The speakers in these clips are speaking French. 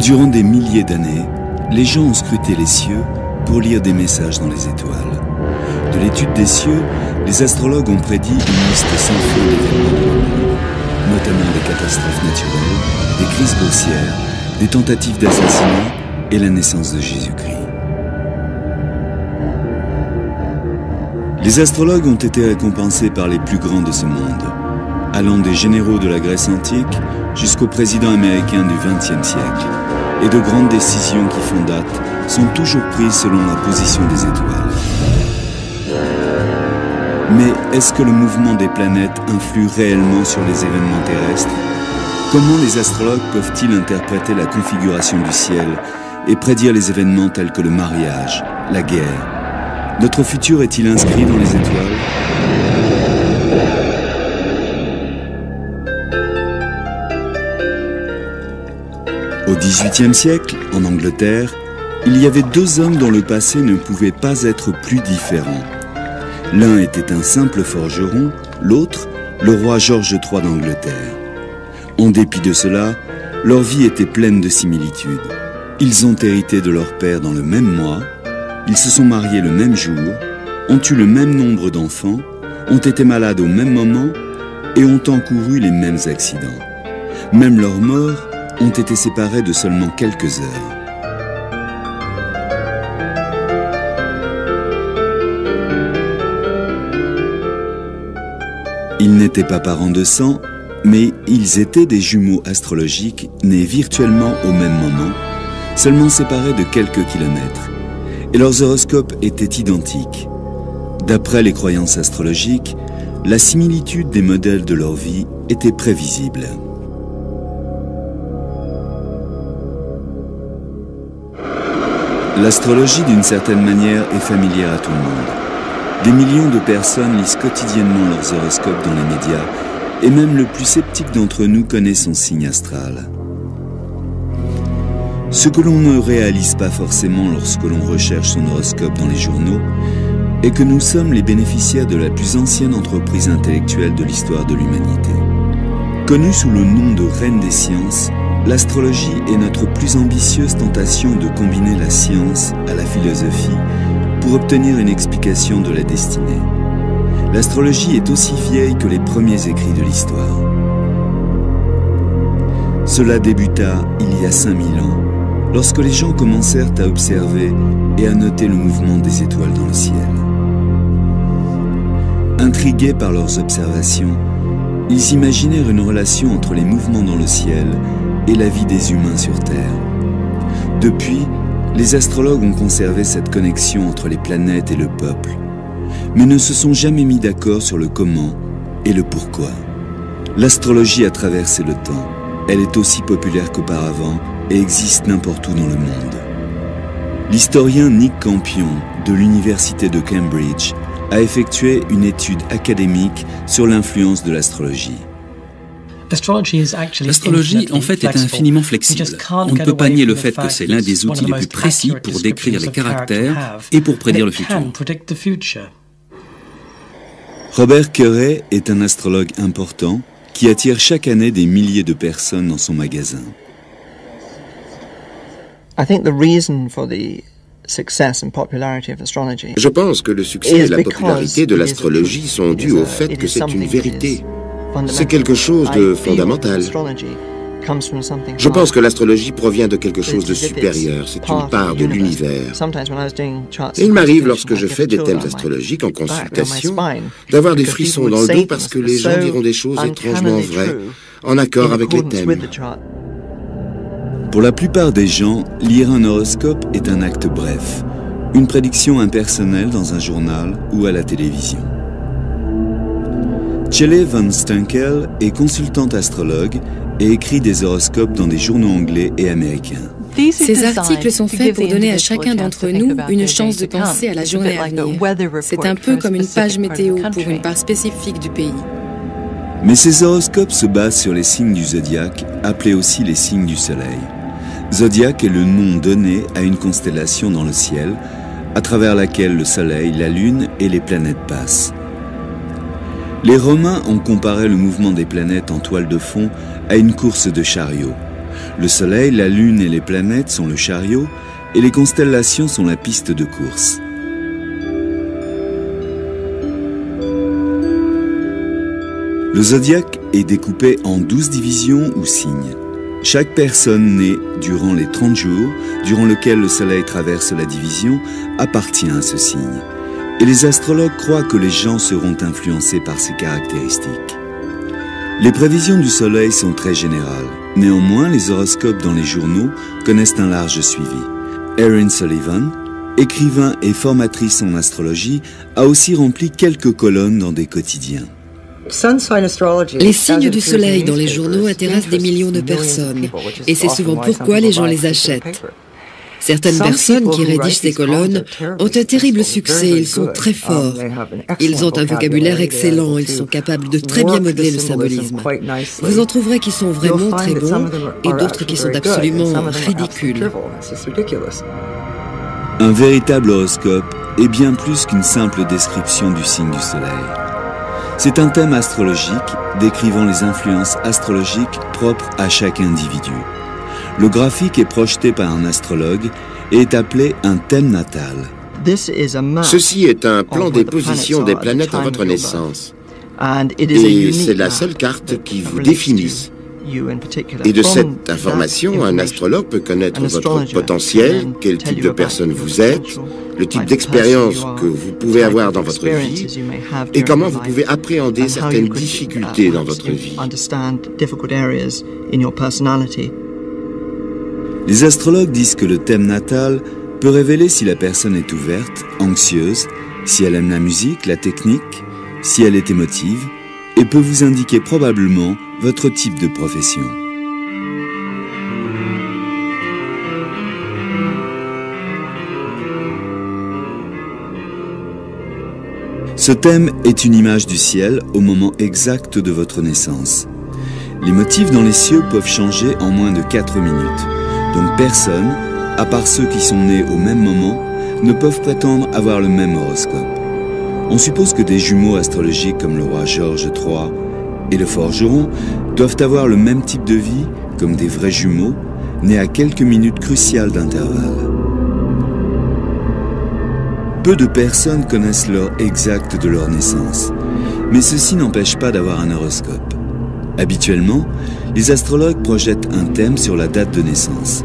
Durant des milliers d'années, les gens ont scruté les cieux pour lire des messages dans les étoiles. De l'étude des cieux, les astrologues ont prédit une liste sans fin d'événements de monde, notamment des catastrophes naturelles, des crises boursières, des tentatives d'assassinat et la naissance de Jésus-Christ. Les astrologues ont été récompensés par les plus grands de ce monde, allant des généraux de la Grèce antique jusqu'aux présidents américains du XXe siècle. Et de grandes décisions qui font date sont toujours prises selon la position des étoiles. Mais est-ce que le mouvement des planètes influe réellement sur les événements terrestres? Comment les astrologues peuvent-ils interpréter la configuration du ciel et prédire les événements tels que le mariage, la guerre? Notre futur est-il inscrit dans les étoiles? Au XVIIIe siècle, en Angleterre, il y avait deux hommes dont le passé ne pouvait pas être plus différent. L'un était un simple forgeron, l'autre, le roi George III d'Angleterre. En dépit de cela, leur vie était pleine de similitudes. Ils ont hérité de leur père dans le même mois, ils se sont mariés le même jour, ont eu le même nombre d'enfants, ont été malades au même moment et ont encouru les mêmes accidents. Même leurs morts ont été séparés de seulement quelques heures. Ils n'étaient pas parents de sang, mais ils étaient des jumeaux astrologiques nés virtuellement au même moment, seulement séparés de quelques kilomètres, et leurs horoscopes étaient identiques. D'après les croyances astrologiques, la similitude des modèles de leur vie était prévisible. L'astrologie, d'une certaine manière, est familière à tout le monde. Des millions de personnes lisent quotidiennement leurs horoscopes dans les médias, et même le plus sceptique d'entre nous connaît son signe astral. Ce que l'on ne réalise pas forcément lorsque l'on recherche son horoscope dans les journaux est que nous sommes les bénéficiaires de la plus ancienne entreprise intellectuelle de l'histoire de l'humanité. Connue sous le nom de reine des sciences, l'astrologie est notre plus ambitieuse tentation de combiner la science à la philosophie pour obtenir une explication de la destinée. L'astrologie est aussi vieille que les premiers écrits de l'histoire. Cela débuta il y a 5000 ans, lorsque les gens commencèrent à observer et à noter le mouvement des étoiles dans le ciel. Intrigués par leurs observations, ils imaginèrent une relation entre les mouvements dans le ciel et la vie des humains sur Terre. Depuis, les astrologues ont conservé cette connexion entre les planètes et le peuple, mais ne se sont jamais mis d'accord sur le comment et le pourquoi. L'astrologie a traversé le temps. Elle est aussi populaire qu'auparavant et existe n'importe où dans le monde. L'historien Nick Campion de l'université de Cambridge a effectué une étude académique sur l'influence de l'astrologie. L'astrologie, en fait, est infiniment flexible. On ne peut pas nier le fait que c'est l'un des outils les plus précis pour décrire les caractères et pour prédire le futur. Robert Curray est un astrologue important qui attire chaque année des milliers de personnes dans son magasin. Je pense que le succès et la popularité de l'astrologie sont dus au fait que c'est une vérité. C'est quelque chose de fondamental. Je pense que l'astrologie provient de quelque chose de supérieur, c'est une part de l'univers. Et il m'arrive, lorsque je fais des thèmes astrologiques en consultation, d'avoir des frissons dans le dos parce que les gens diront des choses étrangement vraies, en accord avec les thèmes. Pour la plupart des gens, lire un horoscope est un acte bref, une prédiction impersonnelle dans un journal ou à la télévision. Shelley Van Stunkel est consultante astrologue et écrit des horoscopes dans des journaux anglais et américains. Ces articles sont faits pour donner à chacun d'entre nous une chance de penser à la journée à venir. C'est un peu comme une page météo pour une part spécifique du pays. Mais ces horoscopes se basent sur les signes du zodiaque, appelés aussi les signes du soleil. Zodiaque est le nom donné à une constellation dans le ciel, à travers laquelle le soleil, la lune et les planètes passent. Les Romains ont comparé le mouvement des planètes en toile de fond à une course de chariots. Le Soleil, la Lune et les planètes sont le chariot et les constellations sont la piste de course. Le zodiaque est découpé en 12 divisions ou signes. Chaque personne née durant les 30 jours, durant lesquels le Soleil traverse la division, appartient à ce signe. Et les astrologues croient que les gens seront influencés par ces caractéristiques. Les prévisions du Soleil sont très générales. Néanmoins, les horoscopes dans les journaux connaissent un large suivi. Erin Sullivan, écrivain et formatrice en astrologie, a aussi rempli quelques colonnes dans des quotidiens. Les signes du soleil dans les journaux intéressent des millions de personnes, et c'est souvent pourquoi les gens les achètent. Certaines personnes qui rédigent ces colonnes ont un terrible succès, ils sont très forts. Ils ont un vocabulaire excellent, ils sont capables de très bien modeler le symbolisme. Vous en trouverez qui sont vraiment très bons et d'autres qui sont absolument ridicules. Un véritable horoscope est bien plus qu'une simple description du signe du soleil. C'est un thème astrologique décrivant les influences astrologiques propres à chaque individu. Le graphique est projeté par un astrologue et est appelé un thème natal. Ceci est un plan des positions des planètes à votre naissance. Et c'est la seule carte qui vous définisse. Et de cette information, un astrologue peut connaître votre potentiel, quel type de personne vous êtes, le type d'expérience que vous pouvez avoir dans votre vie et comment vous pouvez appréhender certaines difficultés dans votre vie. Les astrologues disent que le thème natal peut révéler si la personne est ouverte, anxieuse, si elle aime la musique, la technique, si elle est émotive, et peut vous indiquer probablement votre type de profession. Ce thème est une image du ciel au moment exact de votre naissance. Les motifs dans les cieux peuvent changer en moins de 4 minutes. Donc personne, à part ceux qui sont nés au même moment, ne peuvent prétendre avoir le même horoscope. On suppose que des jumeaux astrologiques comme le roi George III et le forgeron doivent avoir le même type de vie, comme des vrais jumeaux, nés à quelques minutes cruciales d'intervalle. Peu de personnes connaissent l'heure exacte de leur naissance, mais ceci n'empêche pas d'avoir un horoscope. Habituellement, les astrologues projettent un thème sur la date de naissance.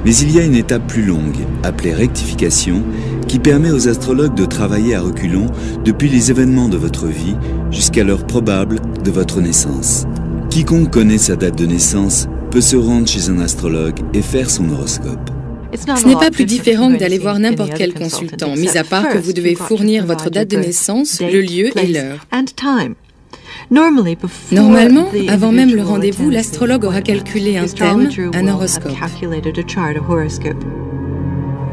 Mais il y a une étape plus longue, appelée rectification, qui permet aux astrologues de travailler à reculons depuis les événements de votre vie jusqu'à l'heure probable de votre naissance. Quiconque connaît sa date de naissance peut se rendre chez un astrologue et faire son horoscope. Ce n'est pas plus différent que d'aller voir n'importe quel consultant, mis à part que vous devez fournir votre date de naissance, le lieu et l'heure. Normalement, avant même le rendez-vous, l'astrologue aura calculé un thème, un horoscope.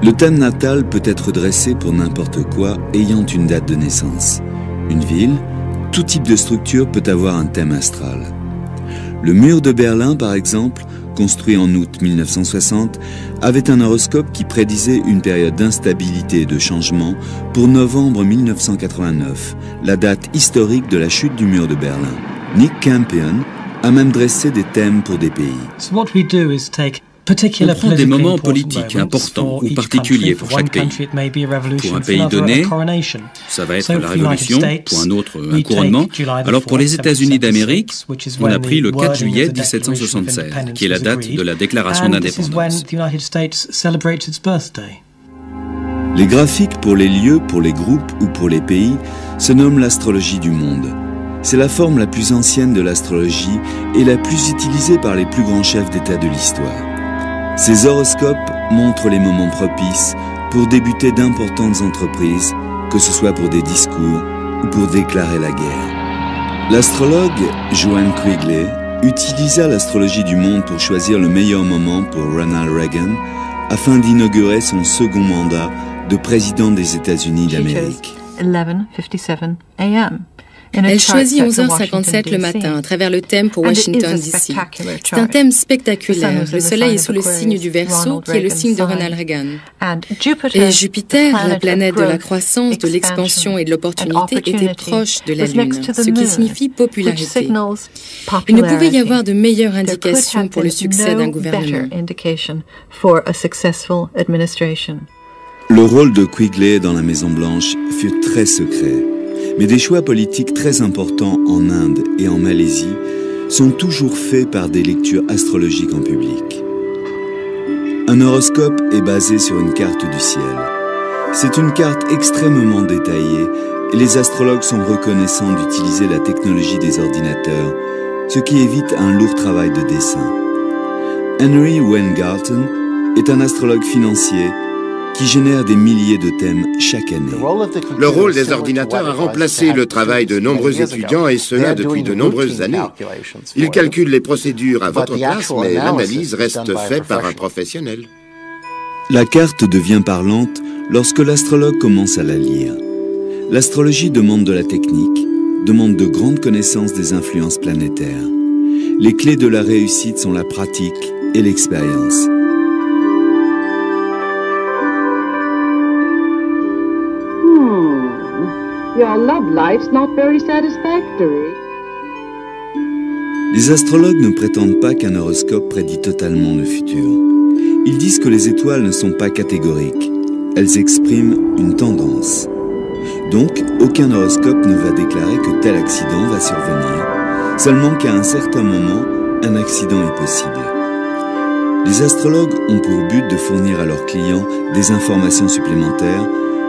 Le thème natal peut être dressé pour n'importe quoi ayant une date de naissance. Une ville, tout type de structure peut avoir un thème astral. Le mur de Berlin, par exemple, construit en août 1960, avait un horoscope qui prédisait une période d'instabilité et de changement pour novembre 1989, la date historique de la chute du mur de Berlin. Nick Campion a même dressé des thèmes pour des pays. On prend des moments politiques importants ou particuliers pour chaque pays. Pour un pays donné, ça va être la Révolution, pour un autre, un couronnement. Alors pour les États-Unis d'Amérique, on a pris le 4 juillet 1776, qui est la date de la déclaration d'indépendance. Les graphiques pour les lieux, pour les groupes ou pour les pays se nomment l'astrologie du monde. C'est la forme la plus ancienne de l'astrologie et la plus utilisée par les plus grands chefs d'État de l'histoire. Ces horoscopes montrent les moments propices pour débuter d'importantes entreprises, que ce soit pour des discours ou pour déclarer la guerre. L'astrologue Joanne Quigley utilisa l'astrologie du monde pour choisir le meilleur moment pour Ronald Reagan afin d'inaugurer son second mandat de président des États-Unis d'Amérique. 11:57 a.m. Elle choisit 11h57 le matin à travers le thème pour Washington, D.C. C'est un thème spectaculaire. Le Soleil est sous le signe du Verseau, qui est le signe de Ronald Reagan. Et Jupiter, la planète de la croissance, de l'expansion et de l'opportunité, était proche de la Lune, ce qui signifie popularité. Il ne pouvait y avoir de meilleure indication pour le succès d'un gouvernement. Le rôle de Quigley dans la Maison-Blanche fut très secret, mais des choix politiques très importants en Inde et en Malaisie sont toujours faits par des lectures astrologiques en public. Un horoscope est basé sur une carte du ciel. C'est une carte extrêmement détaillée et les astrologues sont reconnaissants d'utiliser la technologie des ordinateurs, ce qui évite un lourd travail de dessin. Henry Weingarten est un astrologue financier qui génère des milliers de thèmes chaque année. Le rôle des ordinateurs a remplacé le travail de nombreux étudiants, et cela depuis de nombreuses années. Ils calculent les procédures à votre place, mais l'analyse reste faite par un professionnel. La carte devient parlante lorsque l'astrologue commence à la lire. L'astrologie demande de la technique, demande de grandes connaissances des influences planétaires. Les clés de la réussite sont la pratique et l'expérience. Your love life's not very satisfactory. Les astrologues ne prétendent pas qu'un horoscope prédit totalement le futur. Ils disent que les étoiles ne sont pas catégoriques. Elles expriment une tendance. Donc, aucun horoscope ne va déclarer que tel accident va survenir, seulement qu'à un certain moment, un accident est possible. Les astrologues ont pour but de fournir à leurs clients des informations supplémentaires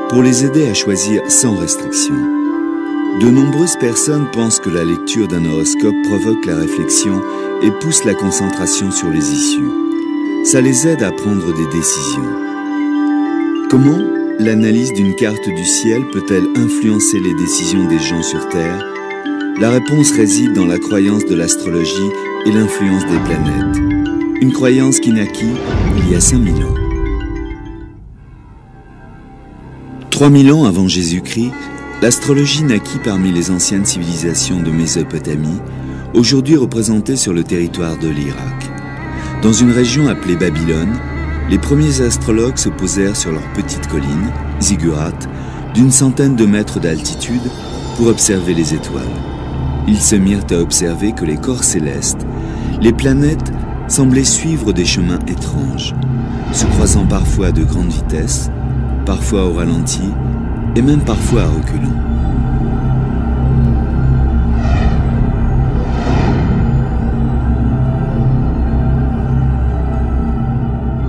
pour les aider à choisir sans restriction. De nombreuses personnes pensent que la lecture d'un horoscope provoque la réflexion et pousse la concentration sur les issues. Ça les aide à prendre des décisions. Comment l'analyse d'une carte du ciel peut-elle influencer les décisions des gens sur Terre? La réponse réside dans la croyance de l'astrologie et l'influence des planètes. Une croyance qui naquit il y a 5000 ans. 3000 ans avant Jésus-Christ, l'astrologie naquit parmi les anciennes civilisations de Mésopotamie, aujourd'hui représentées sur le territoire de l'Irak. Dans une région appelée Babylone, les premiers astrologues se posèrent sur leur petite colline, Ziggurat, d'une centaine de mètres d'altitude pour observer les étoiles. Ils se mirent à observer que les corps célestes, les planètes, semblaient suivre des chemins étranges, se croisant parfois à de grandes vitesses, parfois au ralenti et même parfois à reculons.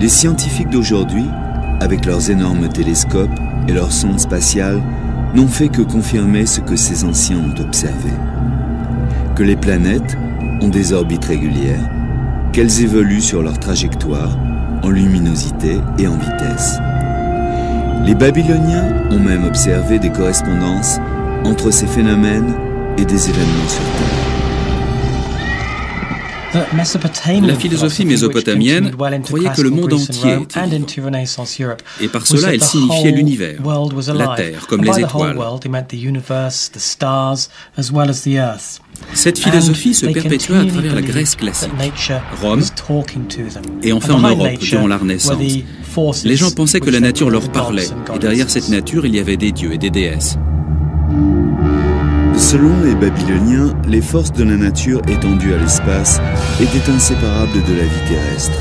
Les scientifiques d'aujourd'hui, avec leurs énormes télescopes et leurs sondes spatiales, n'ont fait que confirmer ce que ces anciens ont observé. Que les planètes ont des orbites régulières, qu'elles évoluent sur leur trajectoire, en luminosité et en vitesse. Les Babyloniens ont même observé des correspondances entre ces phénomènes et des événements sur Terre. La philosophie mésopotamienne croyait que le monde entier était vivant, et par cela elle signifiait l'univers, la Terre comme les étoiles. Cette philosophie se perpétua à travers la Grèce classique, Rome, et enfin en Europe durant la Renaissance. Les gens pensaient que la nature leur parlait, et derrière cette nature il y avait des dieux et des déesses. Selon les Babyloniens, les forces de la nature étendues à l'espace étaient inséparables de la vie terrestre.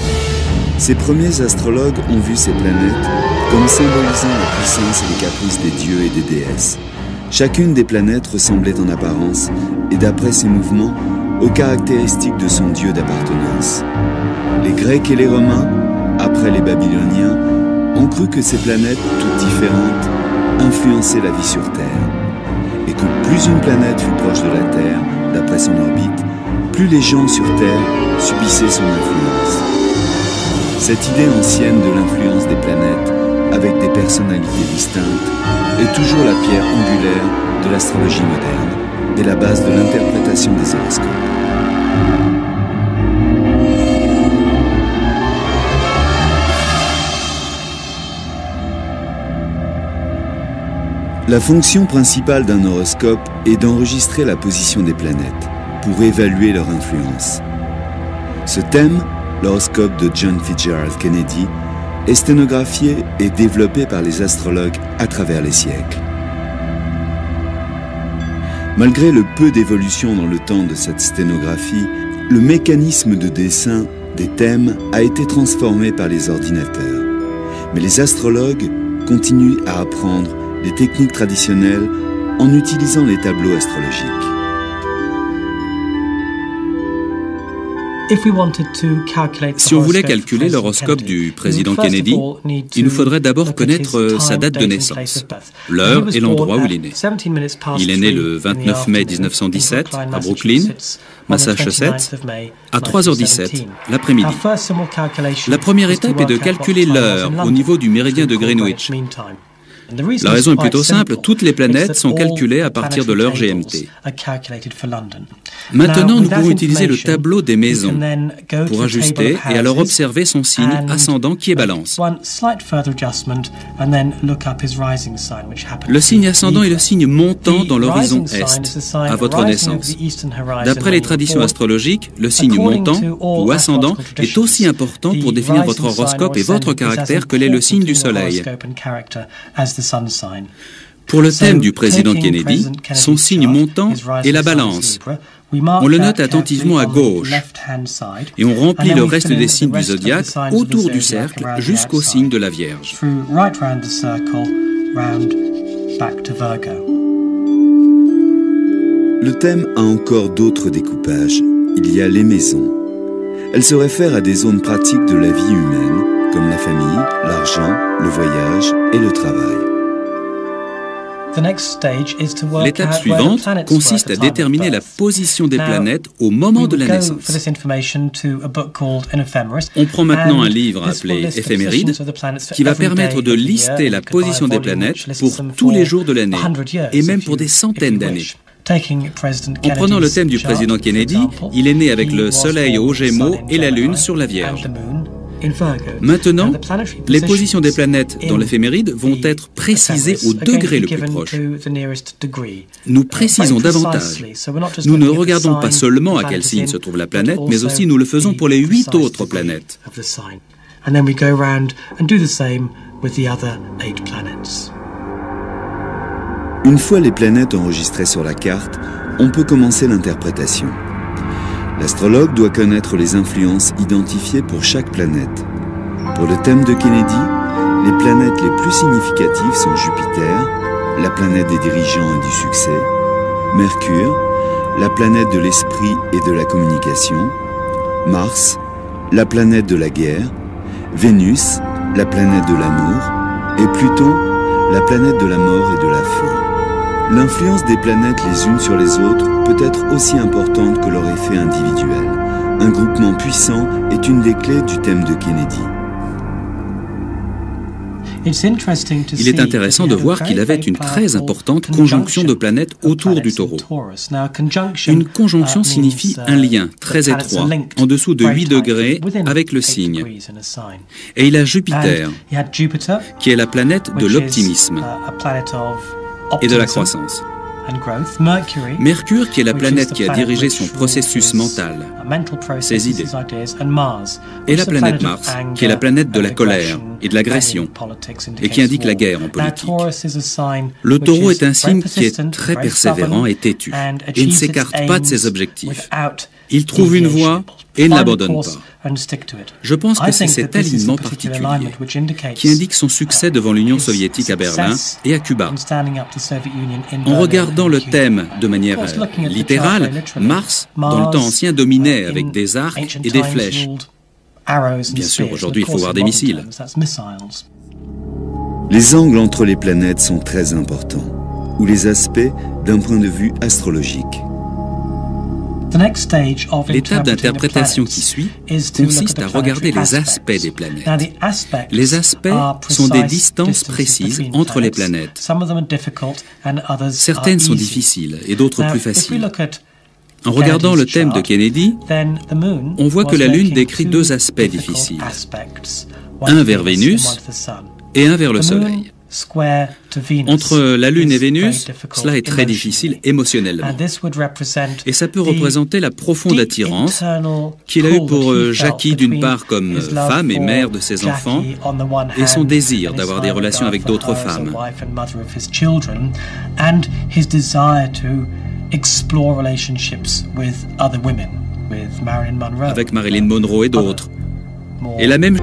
Ces premiers astrologues ont vu ces planètes comme symbolisant la puissance et les caprices des dieux et des déesses. Chacune des planètes ressemblait en apparence, et d'après ses mouvements, aux caractéristiques de son dieu d'appartenance. Les Grecs et les Romains, après les Babyloniens, ont cru que ces planètes, toutes différentes, influençaient la vie sur Terre. Et que plus une planète fut proche de la Terre, d'après son orbite, plus les gens sur Terre subissaient son influence. Cette idée ancienne de l'influence des planètes, avec des personnalités distinctes, est toujours la pierre angulaire de l'astrologie moderne et la base de l'interprétation des horoscopes. La fonction principale d'un horoscope est d'enregistrer la position des planètes pour évaluer leur influence. Ce thème, l'horoscope de John Fitzgerald Kennedy, est sténographié et développé par les astrologues à travers les siècles. Malgré le peu d'évolution dans le temps de cette sténographie, le mécanisme de dessin des thèmes a été transformé par les ordinateurs. Mais les astrologues continuent à apprendre les techniques traditionnelles en utilisant les tableaux astrologiques. Si on voulait calculer l'horoscope du président Kennedy, il nous faudrait d'abord connaître sa date de naissance, l'heure et l'endroit où il est né. Il est né le 29 mai 1917 à Brooklyn, Massachusetts, à 3h17 l'après-midi. La première étape est de calculer l'heure au niveau du méridien de Greenwich. La raison est plutôt simple, toutes les planètes sont calculées à partir de l'heure GMT. Maintenant, nous pouvons utiliser le tableau des maisons pour ajuster et alors observer son signe ascendant qui est Balance. Le signe ascendant est le signe montant dans l'horizon Est, à votre naissance. D'après les traditions astrologiques, le signe montant ou ascendant est aussi important pour définir votre horoscope et votre caractère que l'est le signe du Soleil. Pour le thème du président Kennedy, son signe montant est la Balance. On le note attentivement à gauche et on remplit le reste des signes du zodiaque autour du cercle jusqu'au signe de la Vierge. Le thème a encore d'autres découpages. Il y a les maisons. Elles se réfèrent à des zones pratiques de la vie humaine, comme la famille, l'argent, le voyage et le travail. L'étape suivante consiste à déterminer la position des planètes au moment de la naissance. On prend maintenant un livre appelé Éphéméride qui va permettre de lister la position des planètes pour tous les jours de l'année et même pour des centaines d'années. En prenant le thème du président Kennedy, il est né avec le Soleil au Gémeaux et la Lune sur la Vierge. Maintenant, les positions des planètes dans l'éphéméride vont être précisées au degré le plus proche. Nous précisons davantage. Nous ne regardons pas seulement à quel signe se trouve la planète, mais aussi nous le faisons pour les 8 autres planètes. Une fois les planètes enregistrées sur la carte, on peut commencer l'interprétation. L'astrologue doit connaître les influences identifiées pour chaque planète. Pour le thème de Kennedy, les planètes les plus significatives sont Jupiter, la planète des dirigeants et du succès, Mercure, la planète de l'esprit et de la communication, Mars, la planète de la guerre, Vénus, la planète de l'amour, et Pluton, la planète de la mort et de la fin. L'influence des planètes les unes sur les autres peut être aussi importante que leur effet individuel. Un groupement puissant est une des clés du thème de Kennedy. Il est intéressant de voir qu'il avait une très importante conjonction de planètes autour du Taureau. Une conjonction signifie un lien très étroit, en dessous de 8 degrés, avec le signe. Et il a Jupiter, qui est la planète de l'optimisme et de la croissance. Mercure, qui est la planète qui a dirigé son processus mental, ses idées. Et la planète Mars, qui est la planète de la colère et de l'agression, et qui indique la guerre en politique. Le Taureau est un signe qui est très persévérant et têtu, et ne s'écarte pas de ses objectifs. Il trouve une voie et ne l'abandonne pas. Je pense que c'est cet alignement particulier qui indique son succès devant l'Union soviétique à Berlin et à Cuba. En regardant le thème de manière littérale, Mars, dans le temps ancien, dominait avec des arcs et des flèches. Bien sûr, aujourd'hui, il faut voir des missiles. Les angles entre les planètes sont très importants, ou les aspects d'un point de vue astrologique. L'étape d'interprétation qui suit consiste à regarder les aspects des planètes. Les aspects sont des distances précises entre les planètes. Certaines sont difficiles et d'autres plus faciles. En regardant le thème de Kennedy, on voit que la Lune décrit 2 aspects difficiles. Un vers Vénus et un vers le Soleil. Entre la Lune et Vénus, cela est très difficile émotionnellement. Et ça peut représenter la profonde attirance qu'il a eue pour Jackie d'une part comme femme et mère de ses enfants et son désir d'avoir des relations avec d'autres femmes. Avec Marilyn Monroe et d'autres. Et la même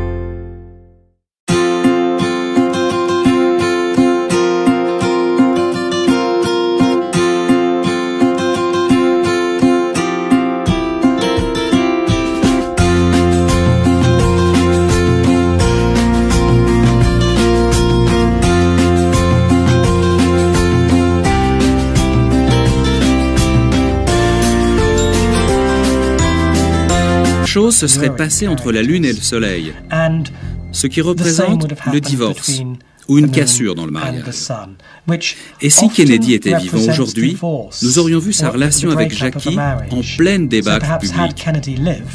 chose se serait passée entre la Lune et le Soleil, ce qui représente le divorce ou une cassure dans le mariage. Et si Kennedy était vivant aujourd'hui, nous aurions vu sa relation avec Jackie en pleine débâcle publique.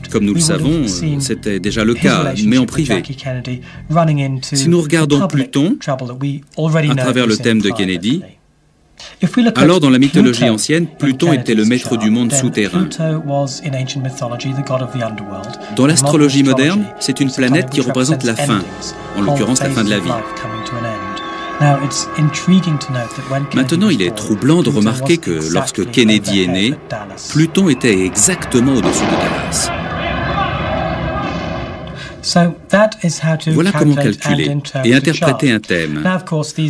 Comme nous le savons, c'était déjà le cas, mais en privé. Si nous regardons Pluton, à travers le thème de Kennedy, alors, dans la mythologie ancienne, Pluton était le maître du monde souterrain. Dans l'astrologie moderne, c'est une planète qui représente la fin, en l'occurrence la fin de la vie. Maintenant, il est troublant de remarquer que lorsque Kennedy est né, Pluton était exactement au-dessus de Dallas. Voilà comment calculer et interpréter un thème.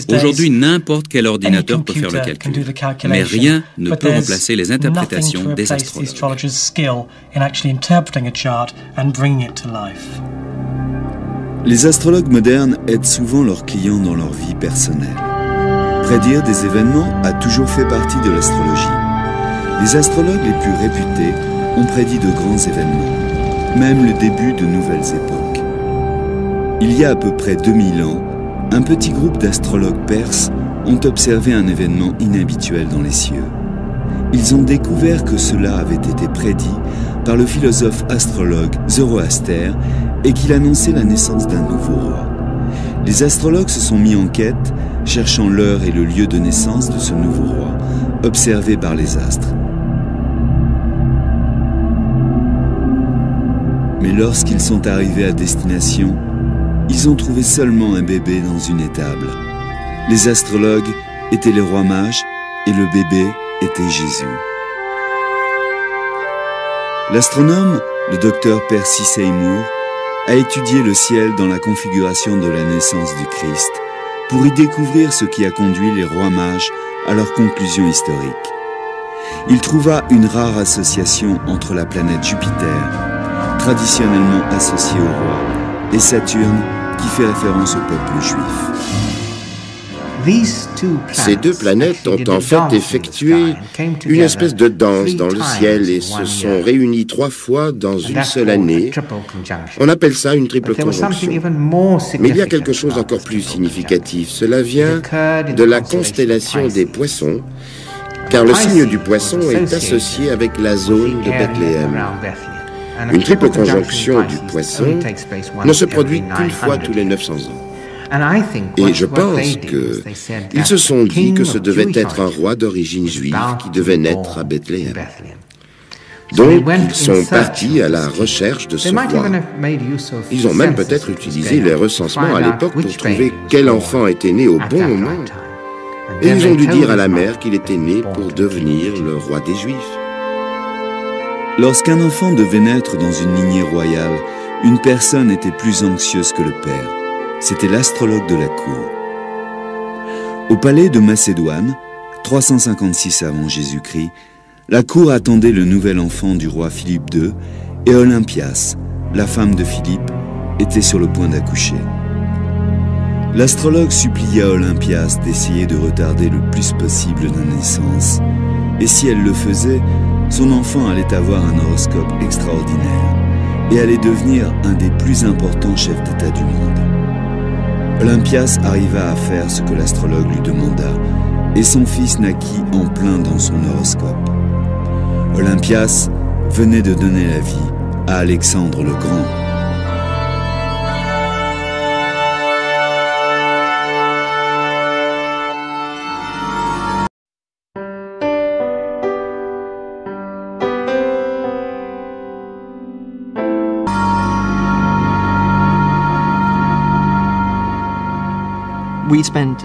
Aujourd'hui, n'importe quel ordinateur peut faire le calcul, mais rien ne peut remplacer les interprétations des astrologues. Les astrologues modernes aident souvent leurs clients dans leur vie personnelle. Prédire des événements a toujours fait partie de l'astrologie. Les astrologues les plus réputés ont prédit de grands événements, même le début de nouvelles époques. Il y a à peu près 2000 ans, un petit groupe d'astrologues perses ont observé un événement inhabituel dans les cieux. Ils ont découvert que cela avait été prédit par le philosophe astrologue Zoroaster et qu'il annonçait la naissance d'un nouveau roi. Les astrologues se sont mis en quête, cherchant l'heure et le lieu de naissance de ce nouveau roi, observé par les astres. Mais lorsqu'ils sont arrivés à destination, ils ont trouvé seulement un bébé dans une étable. Les astrologues étaient les rois mages et le bébé était Jésus. L'astronome, le docteur Percy Seymour, a étudié le ciel dans la configuration de la naissance du Christ pour y découvrir ce qui a conduit les rois mages à leur conclusion historique. Il trouva une rare association entre la planète Jupiter, traditionnellement associée au roi, et Saturne, qui fait référence au peuple juif. Ces deux planètes ont en fait effectué une espèce de danse dans le ciel et se sont réunies 3 fois dans une seule année. On appelle ça une triple conjonction. Mais il y a quelque chose d'encore plus significatif. Cela vient de la constellation des Poissons, car le signe du Poisson est associé avec la zone de Bethléem. Une triple conjonction du Poisson ne se produit qu'une fois tous les 900 ans. Et je pense qu'ils se sont dit que ce devait être un roi d'origine juive qui devait naître à Bethléem. Donc, ils sont partis à la recherche de ce roi. Ils ont même peut-être utilisé les recensements à l'époque pour trouver quel enfant était né au bon moment. Et ils ont dû dire à la mère qu'il était né pour devenir le roi des Juifs. Lorsqu'un enfant devait naître dans une lignée royale, une personne était plus anxieuse que le père. C'était l'astrologue de la cour. Au palais de Macédoine, 356 avant Jésus-Christ, la cour attendait le nouvel enfant du roi Philippe II et Olympias, la femme de Philippe, était sur le point d'accoucher. L'astrologue supplia Olympias d'essayer de retarder le plus possible la naissance, et si elle le faisait, son enfant allait avoir un horoscope extraordinaire et allait devenir un des plus importants chefs d'État du monde. Olympias arriva à faire ce que l'astrologue lui demanda et son fils naquit en plein dans son horoscope. Olympias venait de donner la vie à Alexandre le Grand.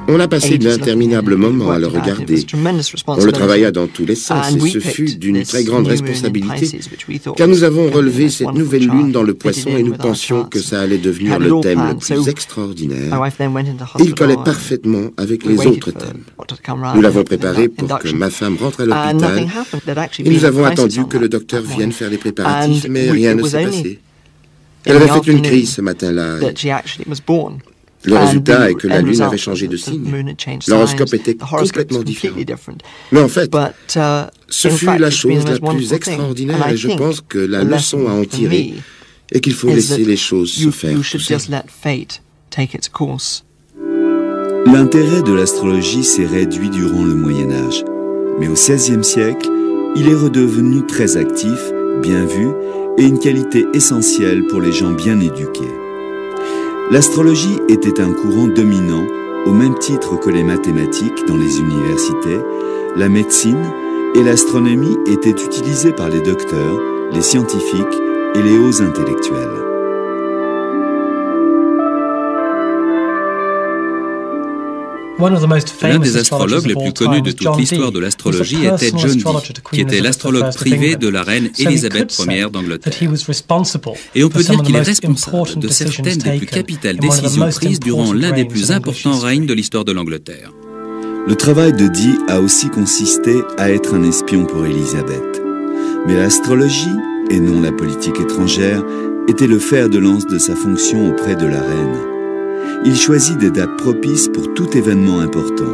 On a passé d'interminables moments à le regarder. On le travailla dans tous les sens et ce fut d'une très grande responsabilité, car nous avons relevé cette nouvelle lune dans le poisson et nous pensions que ça allait devenir le thème le plus extraordinaire. Il collait parfaitement avec les autres thèmes. Nous l'avons préparé pour que ma femme rentre à l'hôpital et nous avons attendu que le docteur vienne faire les préparatifs, mais rien ne s'est passé. Elle avait fait une crise ce matin-là. Le résultat est que la Lune avait changé de signe. L'horoscope était complètement différent. Mais en fait, ce fut la chose la plus extraordinaire et je pense que la leçon à en tirer est qu'il faut laisser les choses se faire tout seul. L'intérêt de l'astrologie s'est réduit durant le Moyen-Âge, mais au XVIe siècle, il est redevenu très actif, bien vu et une qualité essentielle pour les gens bien éduqués. L'astrologie était un courant dominant, au même titre que les mathématiques dans les universités, la médecine et l'astronomie étaient utilisées par les docteurs, les scientifiques et les hauts intellectuels. L'un des astrologues les plus connus de toute l'histoire de l'astrologie était John Dee, qui était l'astrologue privé de la reine Élisabeth Ier d'Angleterre. Et on peut dire qu'il est responsable de certaines des plus capitales décisions prises durant l'un des plus importants règnes de l'histoire de l'Angleterre. Le travail de Dee a aussi consisté à être un espion pour Élisabeth. Mais l'astrologie, et non la politique étrangère, était le fer de lance de sa fonction auprès de la reine. Il choisit des dates propices pour tout événement important.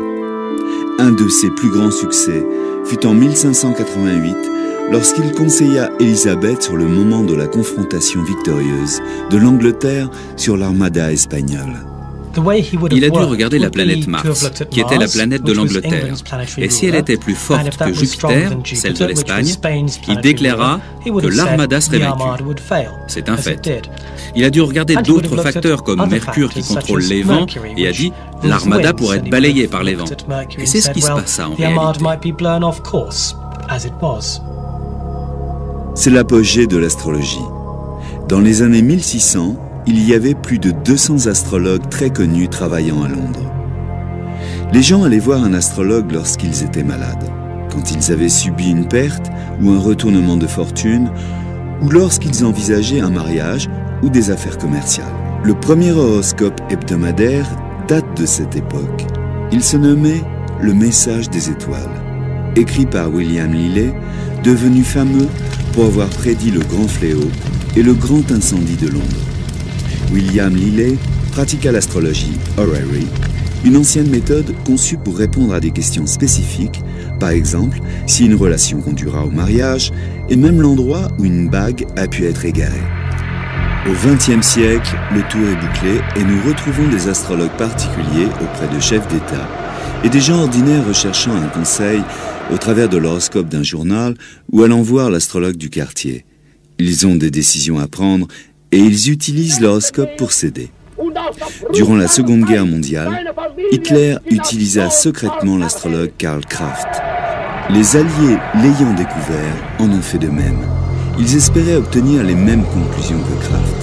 Un de ses plus grands succès fut en 1588, lorsqu'il conseilla Élisabeth sur le moment de la confrontation victorieuse de l'Angleterre sur l'armada espagnole. Il a dû regarder la planète Mars, qui était la planète de l'Angleterre. Et si elle était plus forte que Jupiter, celle de l'Espagne, il déclara que l'armada serait vaincue. C'est un fait. Il a dû regarder d'autres facteurs comme Mercure qui contrôle les vents et a dit « l'armada pourrait être balayée par les vents ». Et c'est ce qui se passa en réalité. C'est l'apogée de l'astrologie. Dans les années 1600, il y avait plus de 200 astrologues très connus travaillant à Londres. Les gens allaient voir un astrologue lorsqu'ils étaient malades, quand ils avaient subi une perte ou un retournement de fortune, ou lorsqu'ils envisageaient un mariage ou des affaires commerciales. Le premier horoscope hebdomadaire date de cette époque. Il se nommait « Le message des étoiles », écrit par William Lilly, devenu fameux pour avoir prédit le grand fléau et le grand incendie de Londres. William Lilly pratiqua l'astrologie, horary, une ancienne méthode conçue pour répondre à des questions spécifiques, par exemple si une relation conduira au mariage, et même l'endroit où une bague a pu être égarée. Au XXe siècle, le tour est bouclé et nous retrouvons des astrologues particuliers auprès de chefs d'État et des gens ordinaires recherchant un conseil au travers de l'horoscope d'un journal ou allant voir l'astrologue du quartier. Ils ont des décisions à prendre et ils utilisent l'horoscope pour s'aider. Durant la Seconde Guerre mondiale, Hitler utilisa secrètement l'astrologue Karl Kraft. Les Alliés, l'ayant découvert, en ont fait de même. Ils espéraient obtenir les mêmes conclusions que Kraft.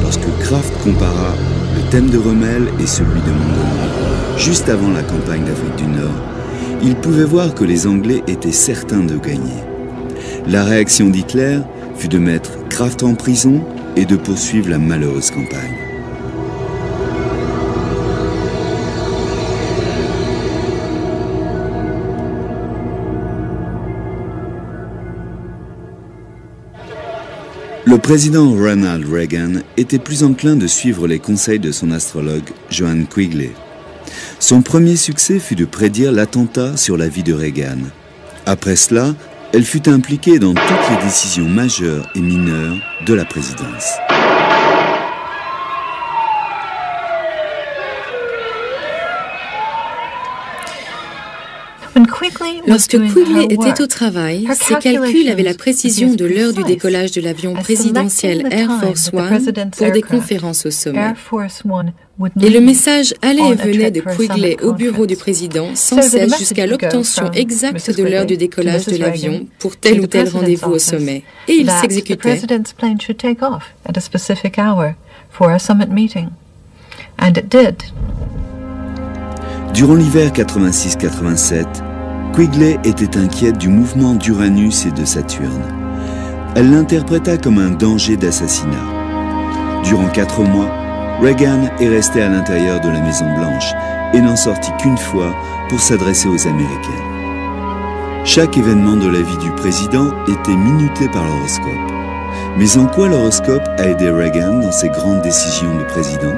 Lorsque Kraft compara le thème de Rommel et celui de Montgomery, juste avant la campagne d'Afrique du Nord, il pouvait voir que les Anglais étaient certains de gagner. La réaction d'Hitler fut de mettre Kraft en prison et de poursuivre la malheureuse campagne. Le président Ronald Reagan était plus enclin de suivre les conseils de son astrologue Johann Quigley. Son premier succès fut de prédire l'attentat sur la vie de Reagan. Après cela, elle fut impliquée dans toutes les décisions majeures et mineures de la présidence. Lorsque Quigley était au travail, ses calculs avaient la précision de l'heure du décollage de l'avion présidentiel Air Force One pour des conférences au sommet. Et le message allait et venait de Quigley au bureau du président sans cesse jusqu'à l'obtention exacte de l'heure du décollage de l'avion pour tel ou tel rendez-vous au sommet. Et il s'exécutait. Durant l'hiver 86-87, Quigley était inquiète du mouvement d'Uranus et de Saturne. Elle l'interpréta comme un danger d'assassinat. Durant 4 mois, Reagan est resté à l'intérieur de la Maison-Blanche et n'en sortit qu'une fois pour s'adresser aux Américains. Chaque événement de la vie du président était minuté par l'horoscope. Mais en quoi l'horoscope a aidé Reagan dans ses grandes décisions de président?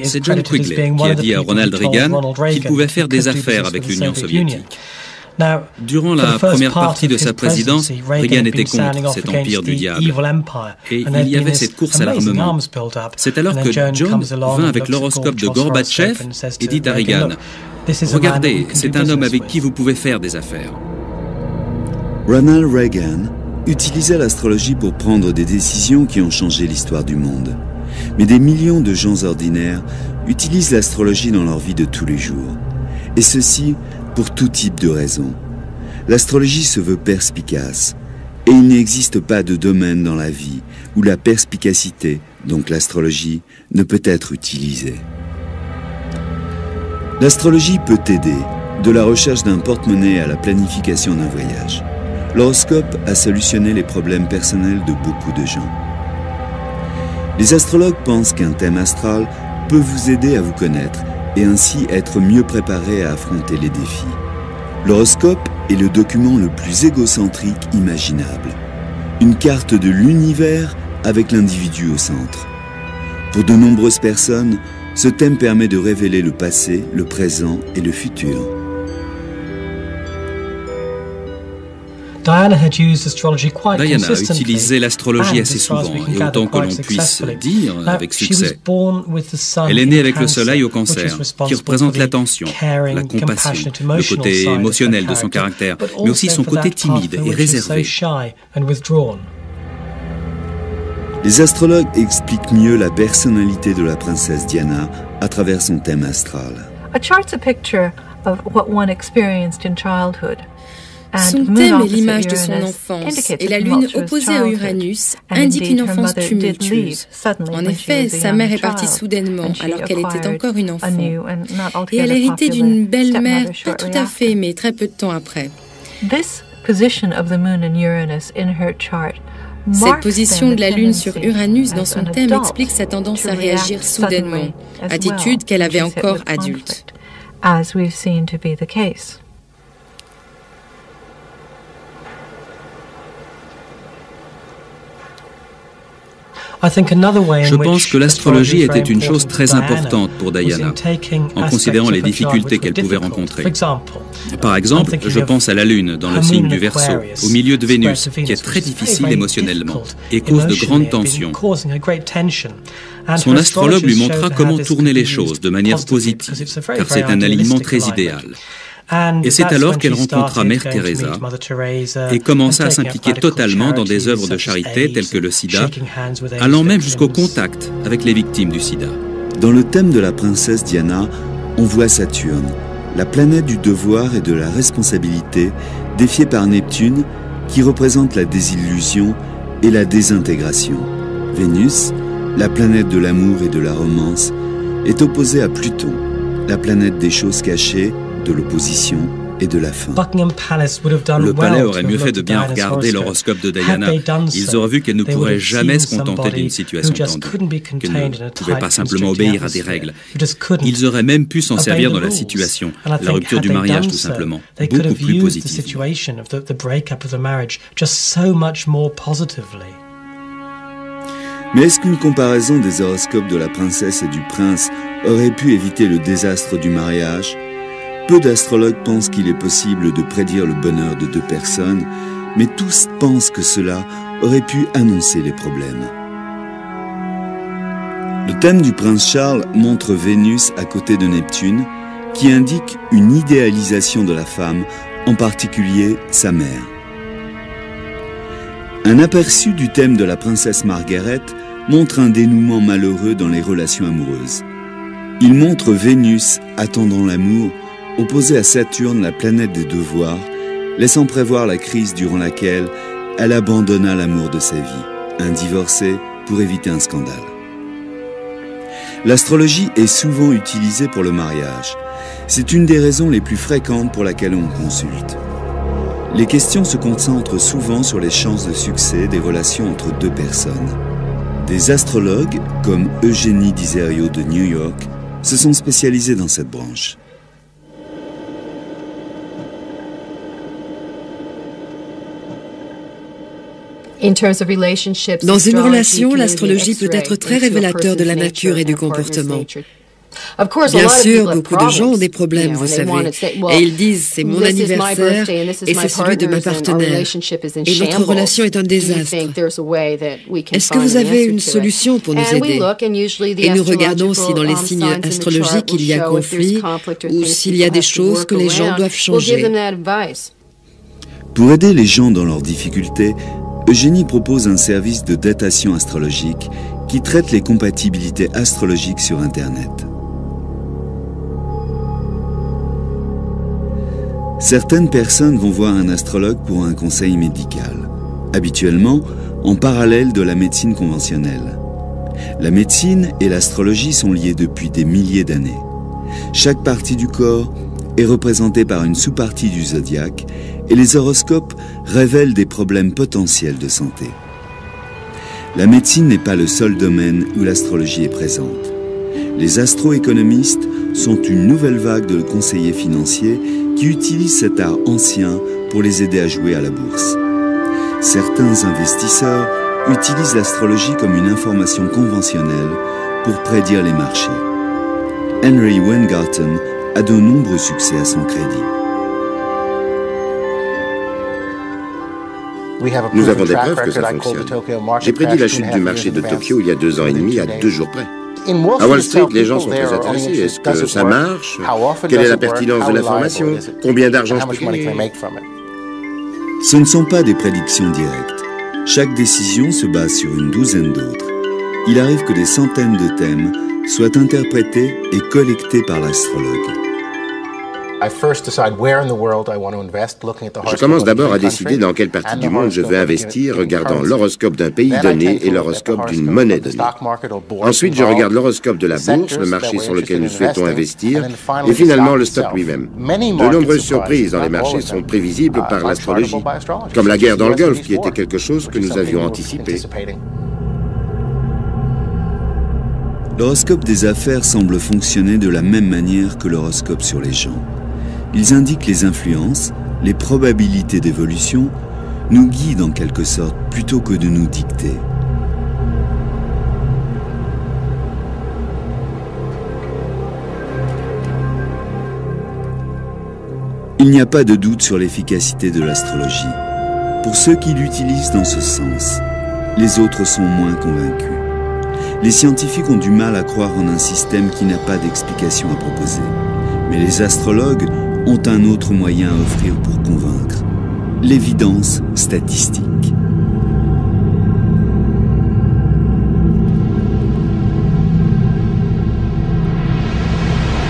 C'est John Quigley qui a dit à Ronald Reagan qu'il pouvait faire des affaires avec l'Union soviétique. Durant la première partie de sa présidence, Reagan était contre cet empire du diable. Et il y avait cette course à l'armement. C'est alors que John vint avec l'horoscope de Gorbatchev et dit à Reagan, « Regardez, c'est un homme avec qui vous pouvez faire des affaires. » Ronald Reagan utilisait l'astrologie pour prendre des décisions qui ont changé l'histoire du monde. Mais des millions de gens ordinaires utilisent l'astrologie dans leur vie de tous les jours. Et ceci pour tout type de raisons. L'astrologie se veut perspicace. Et il n'existe pas de domaine dans la vie où la perspicacité, donc l'astrologie, ne peut être utilisée. L'astrologie peut aider, de la recherche d'un porte-monnaie à la planification d'un voyage. L'horoscope a solutionné les problèmes personnels de beaucoup de gens. Les astrologues pensent qu'un thème astral peut vous aider à vous connaître et ainsi être mieux préparé à affronter les défis. L'horoscope est le document le plus égocentrique imaginable. Une carte de l'univers avec l'individu au centre. Pour de nombreuses personnes, ce thème permet de révéler le passé, le présent et le futur. Diana a utilisé l'astrologie assez souvent, et autant que l'on puisse dire, avec succès. Elle est née avec le soleil au Cancer, qui représente l'attention, la compassion, le côté émotionnel de son caractère, mais aussi son côté timide et réservé. Les astrologues expliquent mieux la personnalité de la princesse Diana à travers son thème astral. Son thème est l'image de son enfance, et la lune opposée à Uranus indique une enfance tumultueuse. En effet, sa mère est partie soudainement, alors qu'elle était encore une enfant. Et elle a hérité d'une belle-mère pas tout à fait aimée très peu de temps après. Cette position de la lune sur Uranus dans son thème explique sa tendance à réagir soudainement, attitude qu'elle avait encore adulte. Je pense que l'astrologie était une chose très importante pour Diana, en considérant les difficultés qu'elle pouvait rencontrer. Par exemple, je pense à la Lune dans le signe du Verseau, au milieu de Vénus, qui est très difficile émotionnellement et cause de grandes tensions. Son astrologue lui montra comment tourner les choses de manière positive, car c'est un alignement très idéal. Et c'est alors qu'elle rencontra Mère Teresa et commença à s'impliquer totalement dans des œuvres de charité telles que le sida, allant même jusqu'au contact avec les victimes du sida. Dans le thème de la princesse Diana, on voit Saturne, la planète du devoir et de la responsabilité, défiée par Neptune, qui représente la désillusion et la désintégration. Vénus, la planète de l'amour et de la romance, est opposée à Pluton, la planète des choses cachées, de l'opposition et de la fin. Le palais aurait mieux fait de bien regarder l'horoscope de Diana. Ils auraient vu qu'elle ne pourrait jamais se contenter d'une situation tendue, qu'elle ne pouvait pas simplement obéir à des règles. Ils auraient même pu s'en servir dans la situation, la rupture du mariage tout simplement, beaucoup plus positivement. Mais est-ce qu'une comparaison des horoscopes de la princesse et du prince aurait pu éviter le désastre du mariage ? Peu d'astrologues pensent qu'il est possible de prédire le bonheur de deux personnes, mais tous pensent que cela aurait pu annoncer les problèmes. Le thème du prince Charles montre Vénus à côté de Neptune, qui indique une idéalisation de la femme, en particulier sa mère. Un aperçu du thème de la princesse Margaret montre un dénouement malheureux dans les relations amoureuses. Il montre Vénus attendant l'amour, opposée à Saturne, la planète des devoirs, laissant prévoir la crise durant laquelle elle abandonna l'amour de sa vie, un divorcé pour éviter un scandale. L'astrologie est souvent utilisée pour le mariage. C'est une des raisons les plus fréquentes pour laquelle on consulte. Les questions se concentrent souvent sur les chances de succès des relations entre deux personnes. Des astrologues, comme Eugénie Diserio de New York, se sont spécialisés dans cette branche. Dans une relation, l'astrologie peut être très révélateur de la nature et du comportement. Bien sûr, beaucoup de gens ont des problèmes, vous savez, et ils disent « c'est mon anniversaire et c'est celui de ma partenaire, et notre relation est un désastre. Est-ce que vous avez une solution pour nous aider ?» Et nous regardons si dans les signes astrologiques il y a conflit ou s'il y a des choses que les gens doivent changer. Pour aider les gens dans leurs difficultés, Eugénie propose un service de datation astrologique qui traite les compatibilités astrologiques sur Internet. Certaines personnes vont voir un astrologue pour un conseil médical, habituellement en parallèle de la médecine conventionnelle. La médecine et l'astrologie sont liées depuis des milliers d'années. Chaque partie du corps est représentée par une sous-partie du zodiaque et les horoscopes révèlent des problèmes potentiels de santé. La médecine n'est pas le seul domaine où l'astrologie est présente. Les astroéconomistes sont une nouvelle vague de conseillers financiers qui utilisent cet art ancien pour les aider à jouer à la bourse. Certains investisseurs utilisent l'astrologie comme une information conventionnelle pour prédire les marchés. Henry Weingarten a de nombreux succès à son crédit. Nous avons des preuves que ça fonctionne. J'ai prédit la chute du marché de Tokyo il y a 2 ans et demi, à 2 jours près. À Wall Street, les gens sont très intéressés. Est-ce que ça marche? Quelle est la pertinence de l'information? Combien d'argent je peux gagner? Ce ne sont pas des prédictions directes. Chaque décision se base sur une douzaine d'autres. Il arrive que des centaines de thèmes soient interprétés et collectés par l'astrologue. Je commence d'abord à décider dans quelle partie du monde je veux investir, regardant l'horoscope d'un pays donné et l'horoscope d'une monnaie donnée. Ensuite, je regarde l'horoscope de la bourse, le marché sur lequel nous souhaitons investir, et finalement le stock lui-même. De nombreuses surprises dans les marchés sont prévisibles par l'astrologie, comme la guerre dans le Golfe, qui était quelque chose que nous avions anticipé. L'horoscope des affaires semble fonctionner de la même manière que l'horoscope sur les gens. Ils indiquent les influences, les probabilités d'évolution, nous guident en quelque sorte plutôt que de nous dicter. Il n'y a pas de doute sur l'efficacité de l'astrologie. Pour ceux qui l'utilisent dans ce sens, les autres sont moins convaincus. Les scientifiques ont du mal à croire en un système qui n'a pas d'explication à proposer. Mais les astrologues ont un autre moyen à offrir pour convaincre, l'évidence statistique.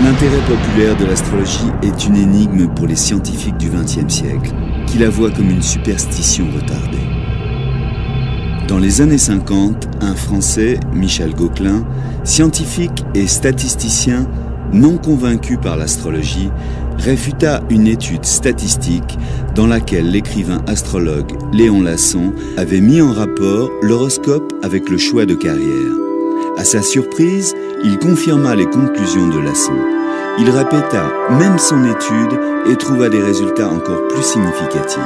L'intérêt populaire de l'astrologie est une énigme pour les scientifiques du XXe siècle, qui la voient comme une superstition retardée. Dans les années 50, un Français, Michel Gauquelin, scientifique et statisticien non convaincu par l'astrologie, réfuta une étude statistique dans laquelle l'écrivain astrologue Léon Lasson avait mis en rapport l'horoscope avec le choix de carrière. À sa surprise, il confirma les conclusions de Lasson. Il répéta même son étude et trouva des résultats encore plus significatifs.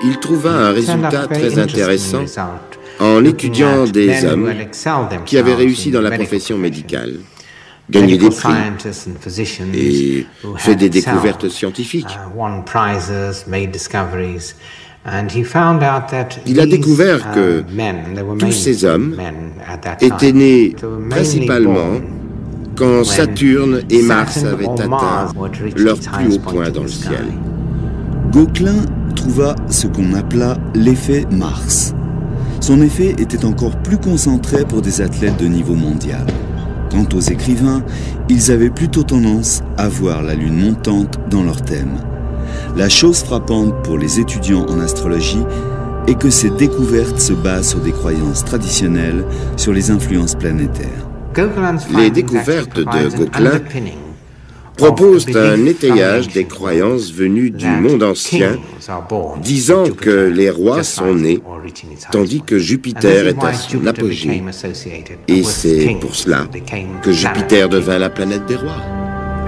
Il trouva un résultat très intéressant en étudiant des hommes qui avaient réussi dans la profession médicale, gagné des prix et fait des découvertes scientifiques. Il a découvert que tous ces hommes étaient nés principalement quand Saturne et Mars avaient atteint leur plus haut point dans le ciel. Gauquelin trouva ce qu'on appela l'effet Mars. Son effet était encore plus concentré pour des athlètes de niveau mondial. Quant aux écrivains, ils avaient plutôt tendance à voir la lune montante dans leur thème. La chose frappante pour les étudiants en astrologie et que ces découvertes se basent sur des croyances traditionnelles sur les influences planétaires. Les découvertes de Gauquelin proposent un étayage des croyances venues du monde ancien, disant que les rois sont nés, tandis que Jupiter est à son apogée. Et c'est pour cela que Jupiter devint la planète des rois.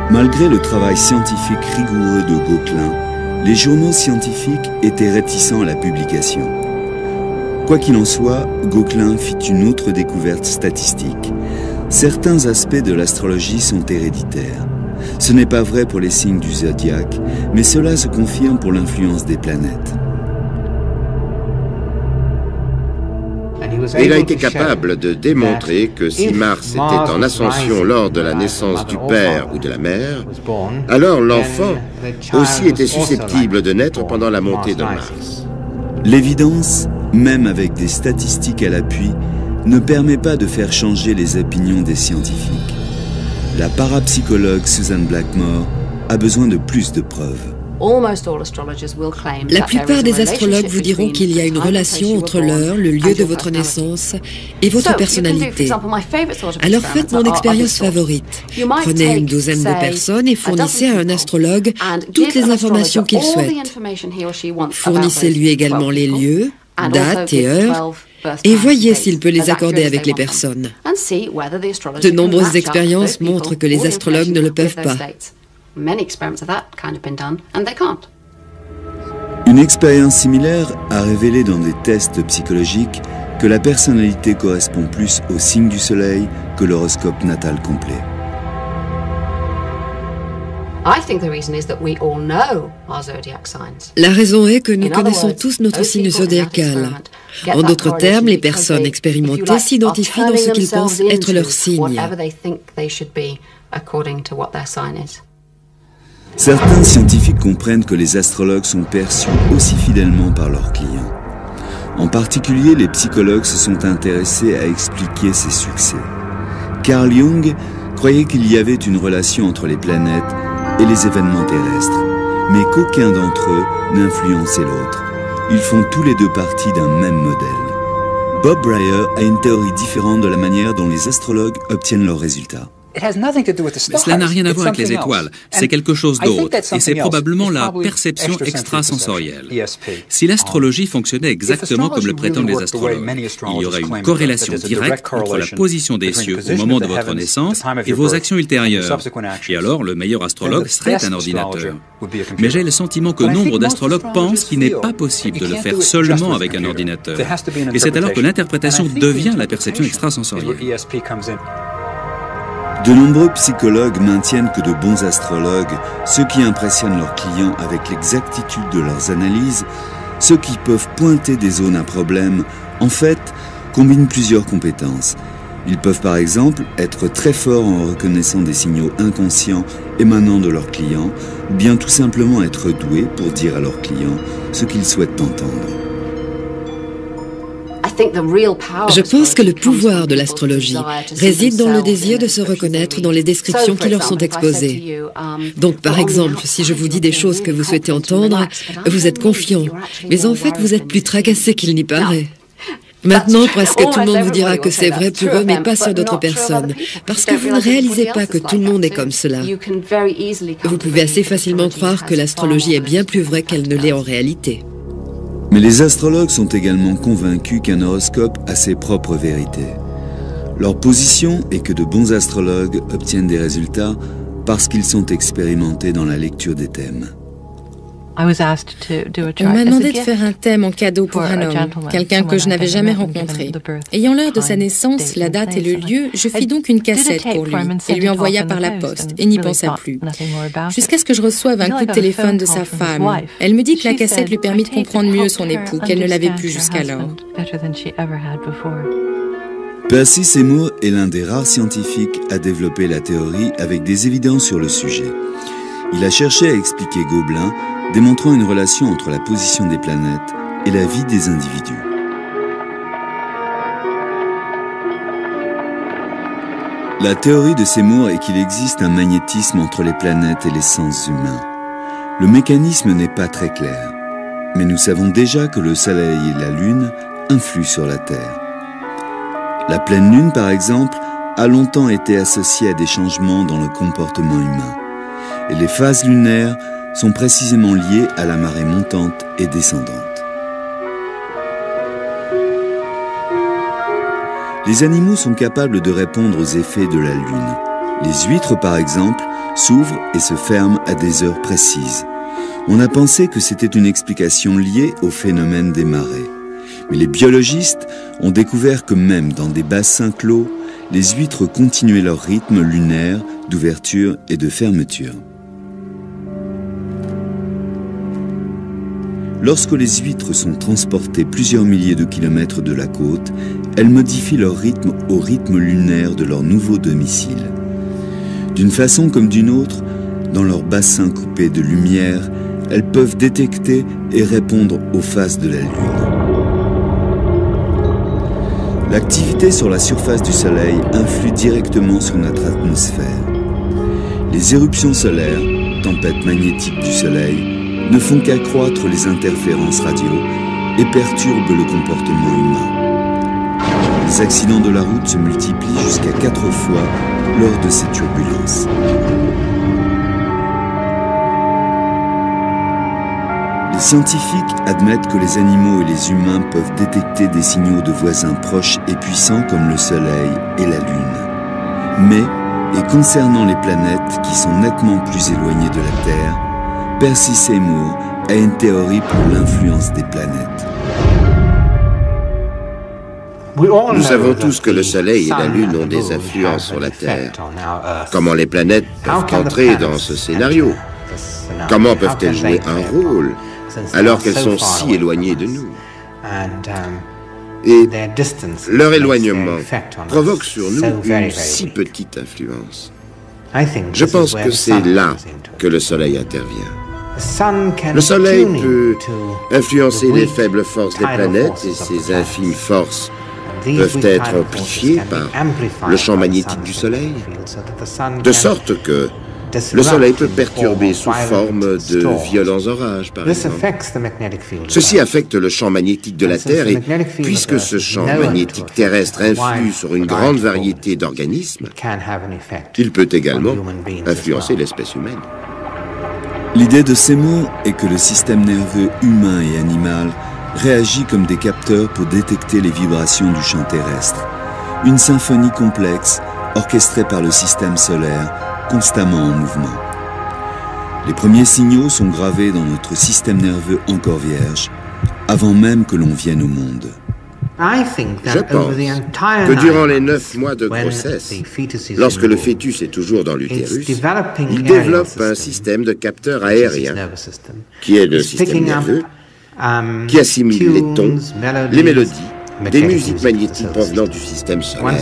Malgré le travail scientifique rigoureux de Gauquelin, les journaux scientifiques étaient réticents à la publication. Quoi qu'il en soit, Gauquelin fit une autre découverte statistique. Certains aspects de l'astrologie sont héréditaires. Ce n'est pas vrai pour les signes du zodiaque, mais cela se confirme pour l'influence des planètes. Il a été capable de démontrer que si Mars était en ascension lors de la naissance du père ou de la mère, alors l'enfant aussi était susceptible de naître pendant la montée de Mars. L'évidence, même avec des statistiques à l'appui, ne permet pas de faire changer les opinions des scientifiques. La parapsychologue Susan Blackmore a besoin de plus de preuves. La plupart des astrologues vous diront qu'il y a une relation entre l'heure, le lieu de votre naissance et votre personnalité. Alors faites mon expérience favorite. Prenez une douzaine de personnes et fournissez à un astrologue toutes les informations qu'il souhaite. Fournissez-lui également les lieux, dates et heures, et voyez s'il peut les accorder avec les personnes. De nombreuses expériences montrent que les astrologues ne le peuvent pas. Une expérience similaire a révélé dans des tests psychologiques que la personnalité correspond plus au signe du soleil que l'horoscope natal complet. La raison est que nous connaissons tous notre signe zodiacal. En d'autres termes, les personnes expérimentées s'identifient dans ce qu'ils pensent être leur signe. Certains scientifiques comprennent que les astrologues sont perçus aussi fidèlement par leurs clients. En particulier, les psychologues se sont intéressés à expliquer ces succès. Carl Jung croyait qu'il y avait une relation entre les planètes et les événements terrestres, mais qu'aucun d'entre eux n'influençait l'autre. Ils font tous les deux partie d'un même modèle. Bob Breyer a une théorie différente de la manière dont les astrologues obtiennent leurs résultats. Mais cela n'a rien à voir avec les étoiles, c'est quelque chose d'autre, et c'est probablement la perception extrasensorielle. Si l'astrologie fonctionnait exactement comme le prétendent les astrologues, il y aurait une corrélation directe entre la position des cieux au moment de votre naissance et vos actions ultérieures. Et alors, le meilleur astrologue serait un ordinateur. Mais j'ai le sentiment que nombre d'astrologues pensent qu'il n'est pas possible de le faire seulement avec un ordinateur. Et c'est alors que l'interprétation devient la perception extrasensorielle. De nombreux psychologues maintiennent que de bons astrologues, ceux qui impressionnent leurs clients avec l'exactitude de leurs analyses, ceux qui peuvent pointer des zones à problème, en fait, combinent plusieurs compétences. Ils peuvent par exemple être très forts en reconnaissant des signaux inconscients émanant de leurs clients, ou bien tout simplement être doués pour dire à leurs clients ce qu'ils souhaitent entendre. Je pense que le pouvoir de l'astrologie réside dans le désir de se reconnaître dans les descriptions qui leur sont exposées. Donc, par exemple, si je vous dis des choses que vous souhaitez entendre, vous êtes confiant, mais en fait, vous êtes plus tracassé qu'il n'y paraît. Maintenant, presque tout le monde vous dira que c'est vrai pour eux, mais pas sur d'autres personnes, parce que vous ne réalisez pas que tout le monde est comme cela. Vous pouvez assez facilement croire que l'astrologie est bien plus vraie qu'elle ne l'est en réalité. Mais les astrologues sont également convaincus qu'un horoscope a ses propres vérités. Leur position est que de bons astrologues obtiennent des résultats parce qu'ils sont expérimentés dans la lecture des thèmes. On m'a demandé de faire un thème en cadeau pour un homme, quelqu'un que je n'avais jamais rencontré. Ayant l'heure de sa naissance, la date et le lieu, je fis donc une cassette pour lui et lui envoya par la poste et n'y pensa plus. Jusqu'à ce que je reçoive un coup de téléphone de sa femme. Elle me dit que la cassette lui permit de comprendre mieux son époux, qu'elle ne l'avait pu jusqu'alors. Percy Seymour est l'un des rares scientifiques à développer la théorie avec des évidences sur le sujet. Il a cherché à expliquer Gobelin, démontrant une relation entre la position des planètes et la vie des individus. La théorie de Seymour est qu'il existe un magnétisme entre les planètes et les sens humains. Le mécanisme n'est pas très clair, Mais nous savons déjà que le Soleil et la Lune influent sur la Terre. La pleine Lune, par exemple, a longtemps été associée à des changements dans le comportement humain. Et les phases lunaires sont précisément liées à la marée montante et descendante. Les animaux sont capables de répondre aux effets de la Lune. Les huîtres, par exemple, s'ouvrent et se ferment à des heures précises. On a pensé que c'était une explication liée au phénomène des marées. Mais les biologistes ont découvert que même dans des bassins clos, les huîtres continuaient leur rythme lunaire d'ouverture et de fermeture. Lorsque les huîtres sont transportées plusieurs milliers de kilomètres de la côte, elles modifient leur rythme au rythme lunaire de leur nouveau domicile. D'une façon comme d'une autre, dans leur bassin coupé de lumière, elles peuvent détecter et répondre aux phases de la Lune. L'activité sur la surface du Soleil influe directement sur notre atmosphère. Les éruptions solaires, tempêtes magnétiques du Soleil, ne font qu'accroître les interférences radio et perturbent le comportement humain. Les accidents de la route se multiplient jusqu'à 4 fois lors de ces turbulences. Les scientifiques admettent que les animaux et les humains peuvent détecter des signaux de voisins proches et puissants comme le Soleil et la Lune. Mais, et concernant les planètes qui sont nettement plus éloignées de la Terre, Percy Seymour a une théorie pour l'influence des planètes. Nous savons tous que le Soleil et la Lune ont des influences sur la Terre. Comment les planètes peuvent entrer dans ce scénario? Comment peuvent-elles jouer un rôle alors qu'elles sont si éloignées de nous? Et leur éloignement provoque sur nous une si petite influence. Je pense que c'est là que le Soleil intervient. Le Soleil peut influencer les faibles forces des planètes et ces infimes forces peuvent être amplifiées par le champ magnétique du Soleil, de sorte que le Soleil peut perturber sous forme de violents orages, par exemple. Ceci affecte le champ magnétique de la Terre et puisque ce champ magnétique terrestre influe sur une grande variété d'organismes, il peut également influencer l'espèce humaine. L'idée de Seymour est que le système nerveux humain et animal réagit comme des capteurs pour détecter les vibrations du champ terrestre. Une symphonie complexe, orchestrée par le système solaire, constamment en mouvement. Les premiers signaux sont gravés dans notre système nerveux encore vierge, avant même que l'on vienne au monde. Je pense que durant les 9 mois de grossesse, lorsque le fœtus est toujours dans l'utérus, il développe un système de capteurs aériens, qui est le système nerveux, qui assimile les tons, les mélodies, des musiques magnétiques provenant du système solaire.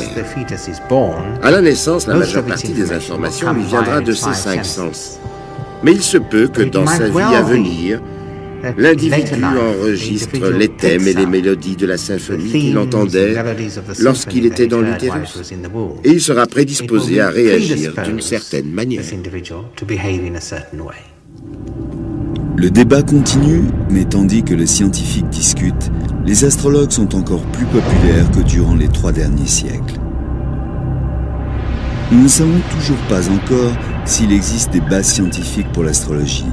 À la naissance, la majeure partie des informations lui viendra de ces 5 sens. Mais il se peut que dans sa vie à venir, l'individu enregistre les thèmes et les mélodies de la symphonie qu'il entendait lorsqu'il était dans l'utérus. Et il sera prédisposé à réagir d'une certaine manière. Le débat continue, mais tandis que les scientifiques discutent, les astrologues sont encore plus populaires que durant les 3 derniers siècles. Nous ne savons toujours pas encore s'il existe des bases scientifiques pour l'astrologie,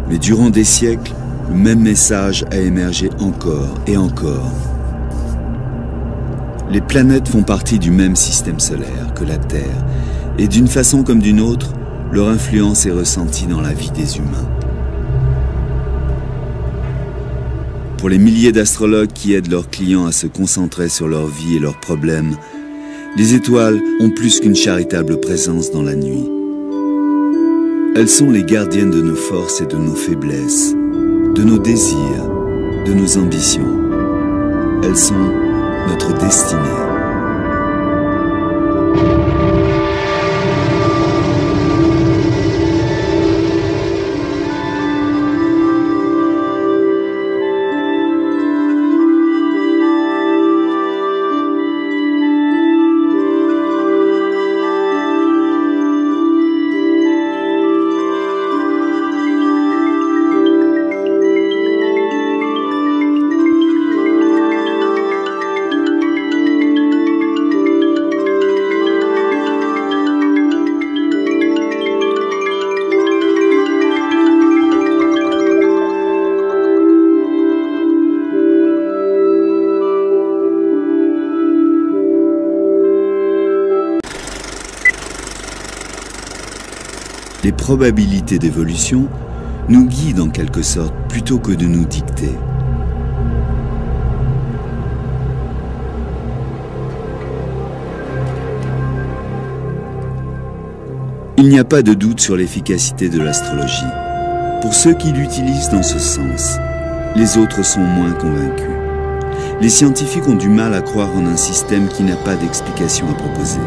mais durant des siècles, le même message a émergé encore et encore. Les planètes font partie du même système solaire que la Terre, et d'une façon comme d'une autre, leur influence est ressentie dans la vie des humains. Pour les milliers d'astrologues qui aident leurs clients à se concentrer sur leur vie et leurs problèmes, les étoiles ont plus qu'une charitable présence dans la nuit. Elles sont les gardiennes de nos forces et de nos faiblesses, de nos désirs, de nos ambitions. Elles sont notre destinée. Les probabilités d'évolution nous guident en quelque sorte plutôt que de nous dicter. Il n'y a pas de doute sur l'efficacité de l'astrologie. Pour ceux qui l'utilisent dans ce sens, les autres sont moins convaincus. Les scientifiques ont du mal à croire en un système qui n'a pas d'explication à proposer.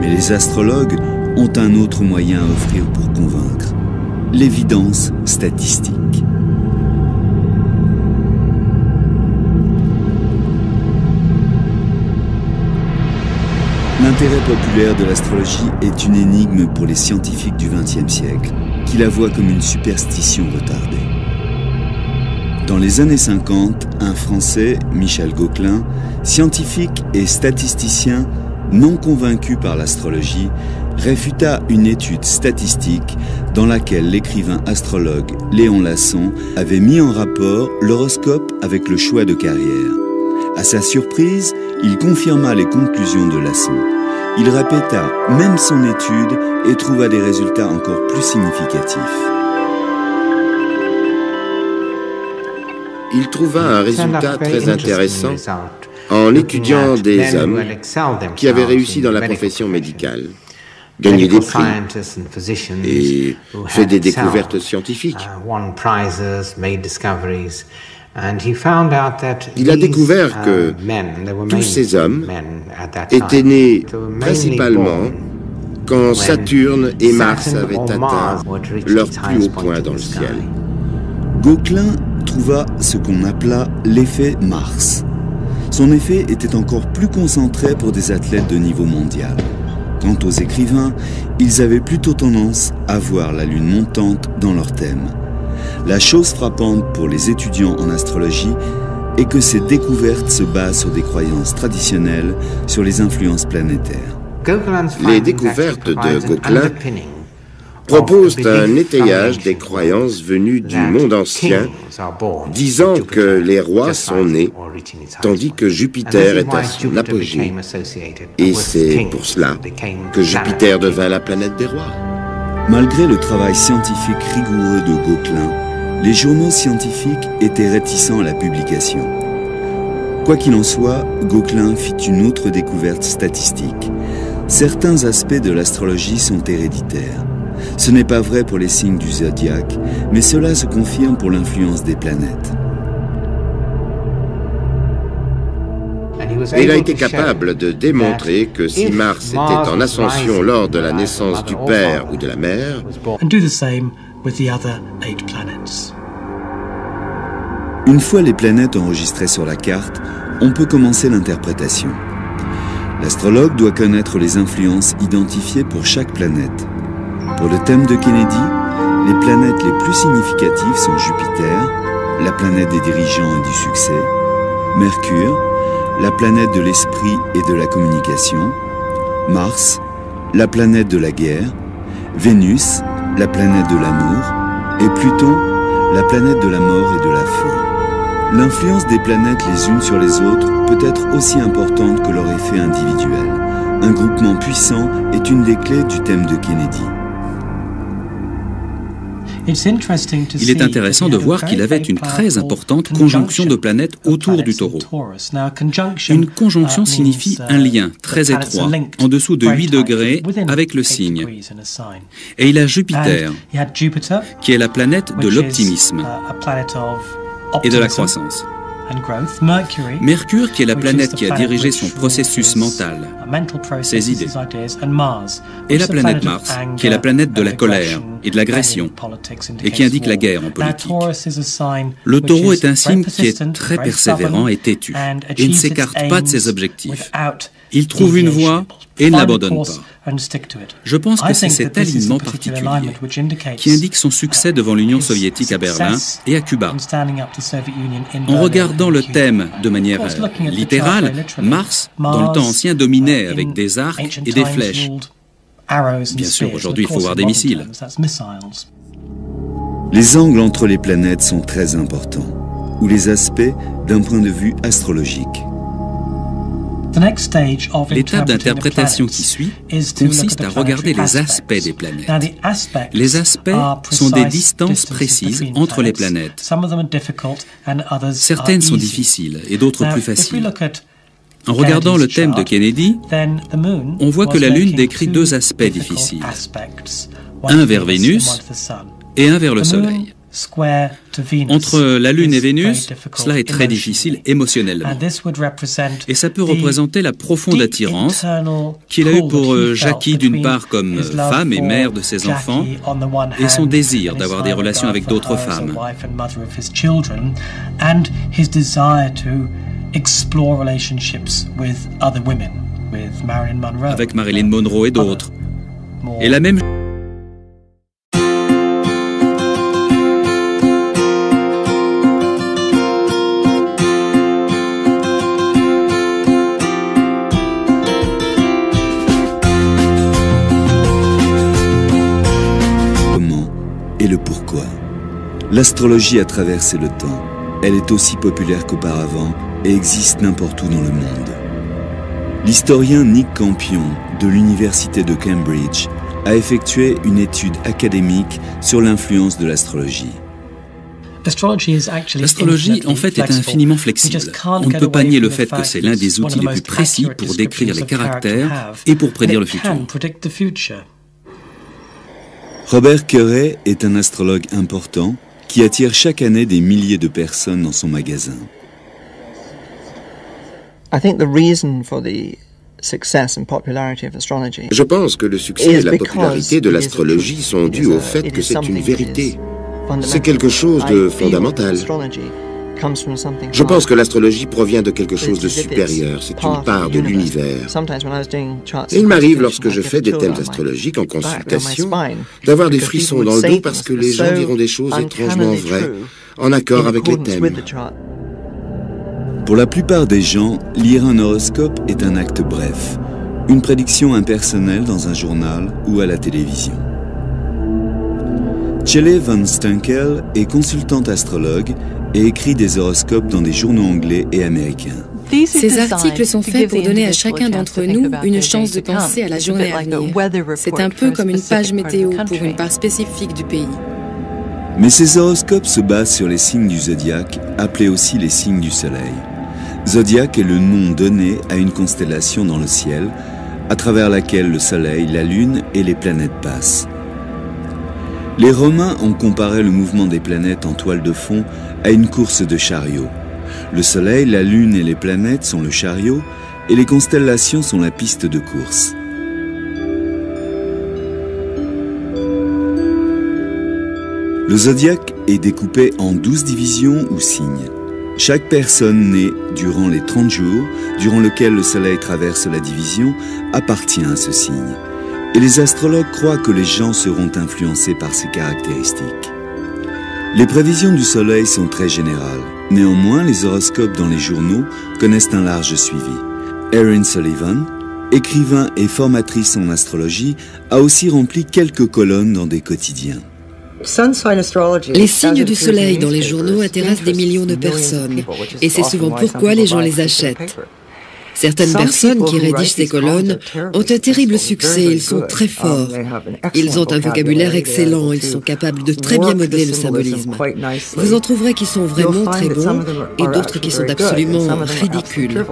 Mais les astrologues ont un autre moyen à offrir pour convaincre: l'évidence statistique. L'intérêt populaire de l'astrologie est une énigme pour les scientifiques du XXe siècle, qui la voient comme une superstition retardée. Dans les années 50, un Français, Michel Gauquelin, scientifique et statisticien non convaincu par l'astrologie, réfuta une étude statistique dans laquelle l'écrivain astrologue Léon Lasson avait mis en rapport l'horoscope avec le choix de carrière. À sa surprise, il confirma les conclusions de Lasson. Il répéta même son étude et trouva des résultats encore plus significatifs. Il trouva un résultat très intéressant en étudiant des hommes qui avaient réussi dans la profession médicale, gagné des prix et fait des découvertes scientifiques. Il a découvert que tous ces hommes étaient nés principalement quand Saturne et Mars avaient atteint leur plus haut point dans le ciel. Gauquelin trouva ce qu'on appela l'effet Mars. Son effet était encore plus concentré pour des athlètes de niveau mondial. Quant aux écrivains, ils avaient plutôt tendance à voir la lune montante dans leur thème. La chose frappante pour les étudiants en astrologie est que ces découvertes se basent sur des croyances traditionnelles sur les influences planétaires. Les découvertes de Gauquelin proposent un étayage des croyances venues du monde ancien, disant que les rois sont nés, tandis que Jupiter est à son apogée. Et c'est pour cela que Jupiter devint la planète des rois. Malgré le travail scientifique rigoureux de Gauquelin, les journaux scientifiques étaient réticents à la publication. Quoi qu'il en soit, Gauquelin fit une autre découverte statistique. Certains aspects de l'astrologie sont héréditaires. Ce n'est pas vrai pour les signes du zodiaque, mais cela se confirme pour l'influence des planètes. Il a été capable de démontrer que si Mars était en ascension lors de la naissance du père ou de la mère, une fois les planètes enregistrées sur la carte, on peut commencer l'interprétation. L'astrologue doit connaître les influences identifiées pour chaque planète. Pour le thème de Kennedy, les planètes les plus significatives sont Jupiter, la planète des dirigeants et du succès, Mercure, la planète de l'esprit et de la communication, Mars, la planète de la guerre, Vénus, la planète de l'amour, et Pluton, la planète de la mort et de la fin. L'influence des planètes les unes sur les autres peut être aussi importante que leur effet individuel. Un groupement puissant est une des clés du thème de Kennedy. Il est intéressant de voir qu'il avait une très importante conjonction de planètes autour du Taureau. Une conjonction signifie un lien très étroit, en dessous de 8 degrés, avec le signe. Et il a Jupiter, qui est la planète de l'optimisme et de la croissance. Mercure, qui est la planète qui a dirigé son processus mental, ses idées. Et la planète Mars, qui est la planète de la colère et de l'agression, et qui indique la guerre en politique. Le Taureau est un signe qui est très persévérant et têtu, et ne s'écarte pas de ses objectifs. Il trouve une voie et ne l'abandonne pas. Je pense que c'est cet alignement particulier qui indique son succès devant l'Union soviétique à Berlin et à Cuba. En regardant le thème de manière littérale, Mars, dans le temps ancien, dominait avec des arcs et des flèches. Bien sûr, aujourd'hui, il faut voir des missiles. Les angles entre les planètes sont très importants, ou les aspects d'un point de vue astrologique. L'étape d'interprétation qui suit consiste à regarder les aspects des planètes. Les aspects sont des distances précises entre les planètes. Certaines sont difficiles et d'autres plus faciles. En regardant le thème de Kennedy, on voit que la Lune décrit deux aspects difficiles, un vers Vénus et un vers le Soleil. Entre la Lune et Vénus, cela est très difficile émotionnellement. Et ça peut représenter la profonde attirance qu'il a eue pour Jackie d'une part comme femme et mère de ses enfants, et son désir d'avoir des relations avec d'autres femmes. Avec Marilyn Monroe et d'autres. Et la même et le pourquoi. L'astrologie a traversé le temps. Elle est aussi populaire qu'auparavant et existe n'importe où dans le monde. L'historien Nick Campion de l'Université de Cambridge a effectué une étude académique sur l'influence de l'astrologie. L'astrologie, en fait, est infiniment flexible. On ne peut pas nier le fait que c'est l'un des outils les plus précis pour décrire les caractères et pour prédire le futur. Robert Curray est un astrologue important qui attire chaque année des milliers de personnes dans son magasin. Je pense que le succès et la popularité de l'astrologie sont dus au fait que c'est une vérité. C'est quelque chose de fondamental. Je pense que l'astrologie provient de quelque chose de supérieur, c'est une part de l'univers. Et il m'arrive, lorsque je fais des thèmes astrologiques en consultation, d'avoir des frissons dans le dos parce que les gens diront des choses étrangement vraies, en accord avec les thèmes. Pour la plupart des gens, lire un horoscope est un acte bref, une prédiction impersonnelle dans un journal ou à la télévision. Shelley Van Stunkel est consultante astrologue et écrit des horoscopes dans des journaux anglais et américains. Ces articles sont faits pour donner à chacun d'entre nous une chance de penser à la journée à venir. C'est un peu comme une page météo pour une part spécifique du pays. Mais ces horoscopes se basent sur les signes du zodiaque, appelés aussi les signes du soleil. Zodiaque est le nom donné à une constellation dans le ciel, à travers laquelle le soleil, la lune et les planètes passent. Les Romains ont comparé le mouvement des planètes en toile de fond à une course de chariot. Le soleil, la lune et les planètes sont le chariot et les constellations sont la piste de course. Le zodiaque est découpé en 12 divisions ou signes. Chaque personne née durant les 30 jours, durant lesquels le soleil traverse la division, appartient à ce signe. Et les astrologues croient que les gens seront influencés par ces caractéristiques. Les prévisions du soleil sont très générales. Néanmoins, les horoscopes dans les journaux connaissent un large suivi. Erin Sullivan, écrivain et formatrice en astrologie, a aussi rempli quelques colonnes dans des quotidiens. Les signes du soleil dans les journaux intéressent des millions de personnes, et c'est souvent pourquoi les gens les achètent. Certaines personnes qui rédigent ces colonnes ont un terrible succès, ils sont très forts. Ils ont un vocabulaire excellent, ils sont capables de très bien modeler le symbolisme. Vous en trouverez qui sont vraiment très bons et d'autres qui sont absolument ridicules.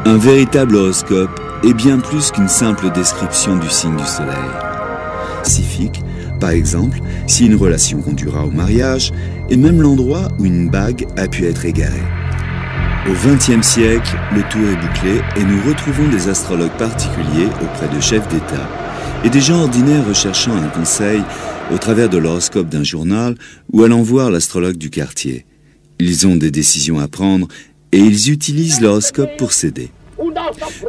Un véritable horoscope est bien plus qu'une simple description du signe du soleil. Spécifique, par exemple, si une relation conduira au mariage, et même l'endroit où une bague a pu être égarée. Au XXe siècle, le tour est bouclé et nous retrouvons des astrologues particuliers auprès de chefs d'État et des gens ordinaires recherchant un conseil au travers de l'horoscope d'un journal ou allant voir l'astrologue du quartier. Ils ont des décisions à prendre et ils utilisent l'horoscope pour s'aider.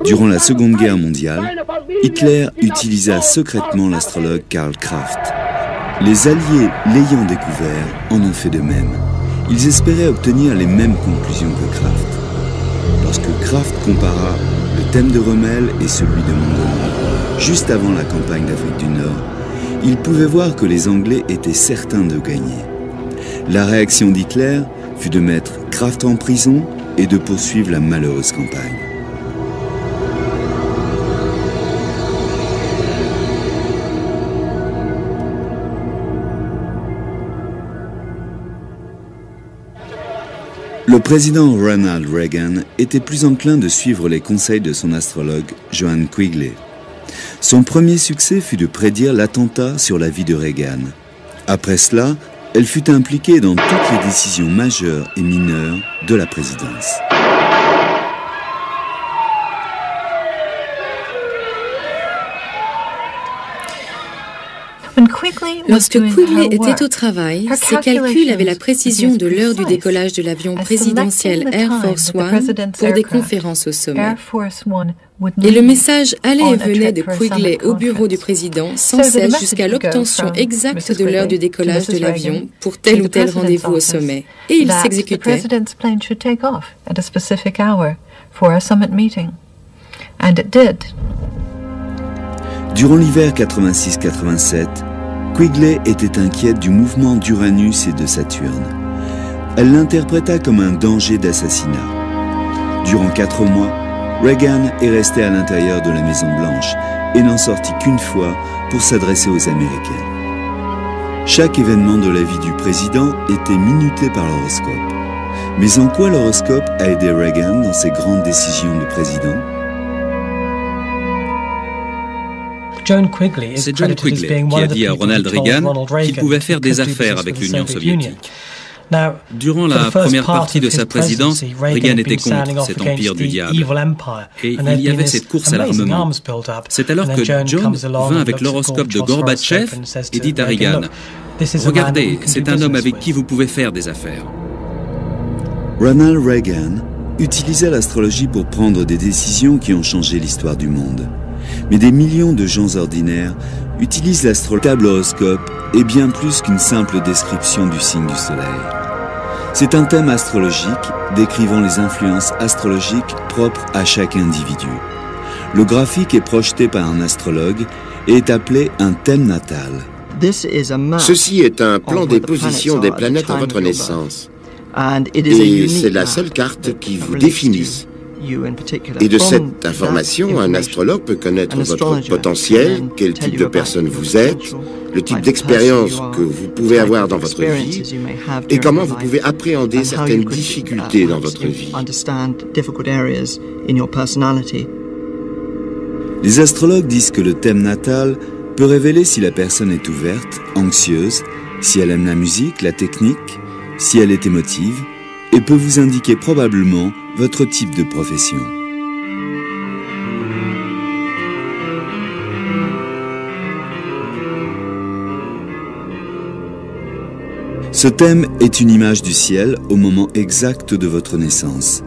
Durant la Seconde Guerre mondiale, Hitler utilisa secrètement l'astrologue Karl Kraft. Les Alliés, l'ayant découvert, en ont fait de même. Ils espéraient obtenir les mêmes conclusions que Kraft. Lorsque Kraft compara le thème de Rommel et celui de Montgomery, juste avant la campagne d'Afrique du Nord, il pouvait voir que les Anglais étaient certains de gagner. La réaction d'Hitler fut de mettre Kraft en prison et de poursuivre la malheureuse campagne. Le président Ronald Reagan était plus enclin de suivre les conseils de son astrologue Joanne Quigley. Son premier succès fut de prédire l'attentat sur la vie de Reagan. Après cela, elle fut impliquée dans toutes les décisions majeures et mineures de la présidence. Lorsque Quigley était au travail, ses calculs avaient la précision de l'heure du décollage de l'avion présidentiel Air Force One pour des conférences au sommet. Et le message allait et venait de Quigley au bureau du président sans cesse jusqu'à l'obtention exacte de l'heure du décollage de l'avion pour tel ou tel rendez-vous au sommet. Et il s'exécutait. Durant l'hiver 86-87, Quigley était inquiète du mouvement d'Uranus et de Saturne. Elle l'interpréta comme un danger d'assassinat. Durant 4 mois, Reagan est resté à l'intérieur de la Maison-Blanche et n'en sortit qu'une fois pour s'adresser aux Américains. Chaque événement de la vie du président était minuté par l'horoscope. Mais en quoi l'horoscope a aidé Reagan dans ses grandes décisions de président ? C'est John Quigley qui a dit à Ronald Reagan qu'il pouvait faire des affaires avec l'Union soviétique. Durant la première partie de sa présidence, Reagan était contre cet empire du diable. Et il y avait cette course à l'armement. C'est alors que John vint avec l'horoscope de Gorbatchev et dit à Reagan « Regardez, c'est un homme avec qui vous pouvez faire des affaires. » Ronald Reagan utilisa l'astrologie pour prendre des décisions qui ont changé l'histoire du monde. Mais des millions de gens ordinaires utilisent l'astrologie. Horoscope est bien plus qu'une simple description du signe du soleil. C'est un thème astrologique décrivant les influences astrologiques propres à chaque individu. Le graphique est projeté par un astrologue et est appelé un thème natal. Ceci est un plan des positions des planètes à votre naissance. Et c'est la seule carte qui vous définisse. Et de cette information, un astrologue peut connaître votre potentiel, quel type de personne vous êtes, le type d'expérience que vous pouvez avoir dans votre vie et comment vous pouvez appréhender certaines difficultés dans votre vie. Les astrologues disent que le thème natal peut révéler si la personne est ouverte, anxieuse, si elle aime la musique, la technique, si elle est émotive, et peut vous indiquer probablement votre type de profession. Ce thème est une image du ciel au moment exact de votre naissance.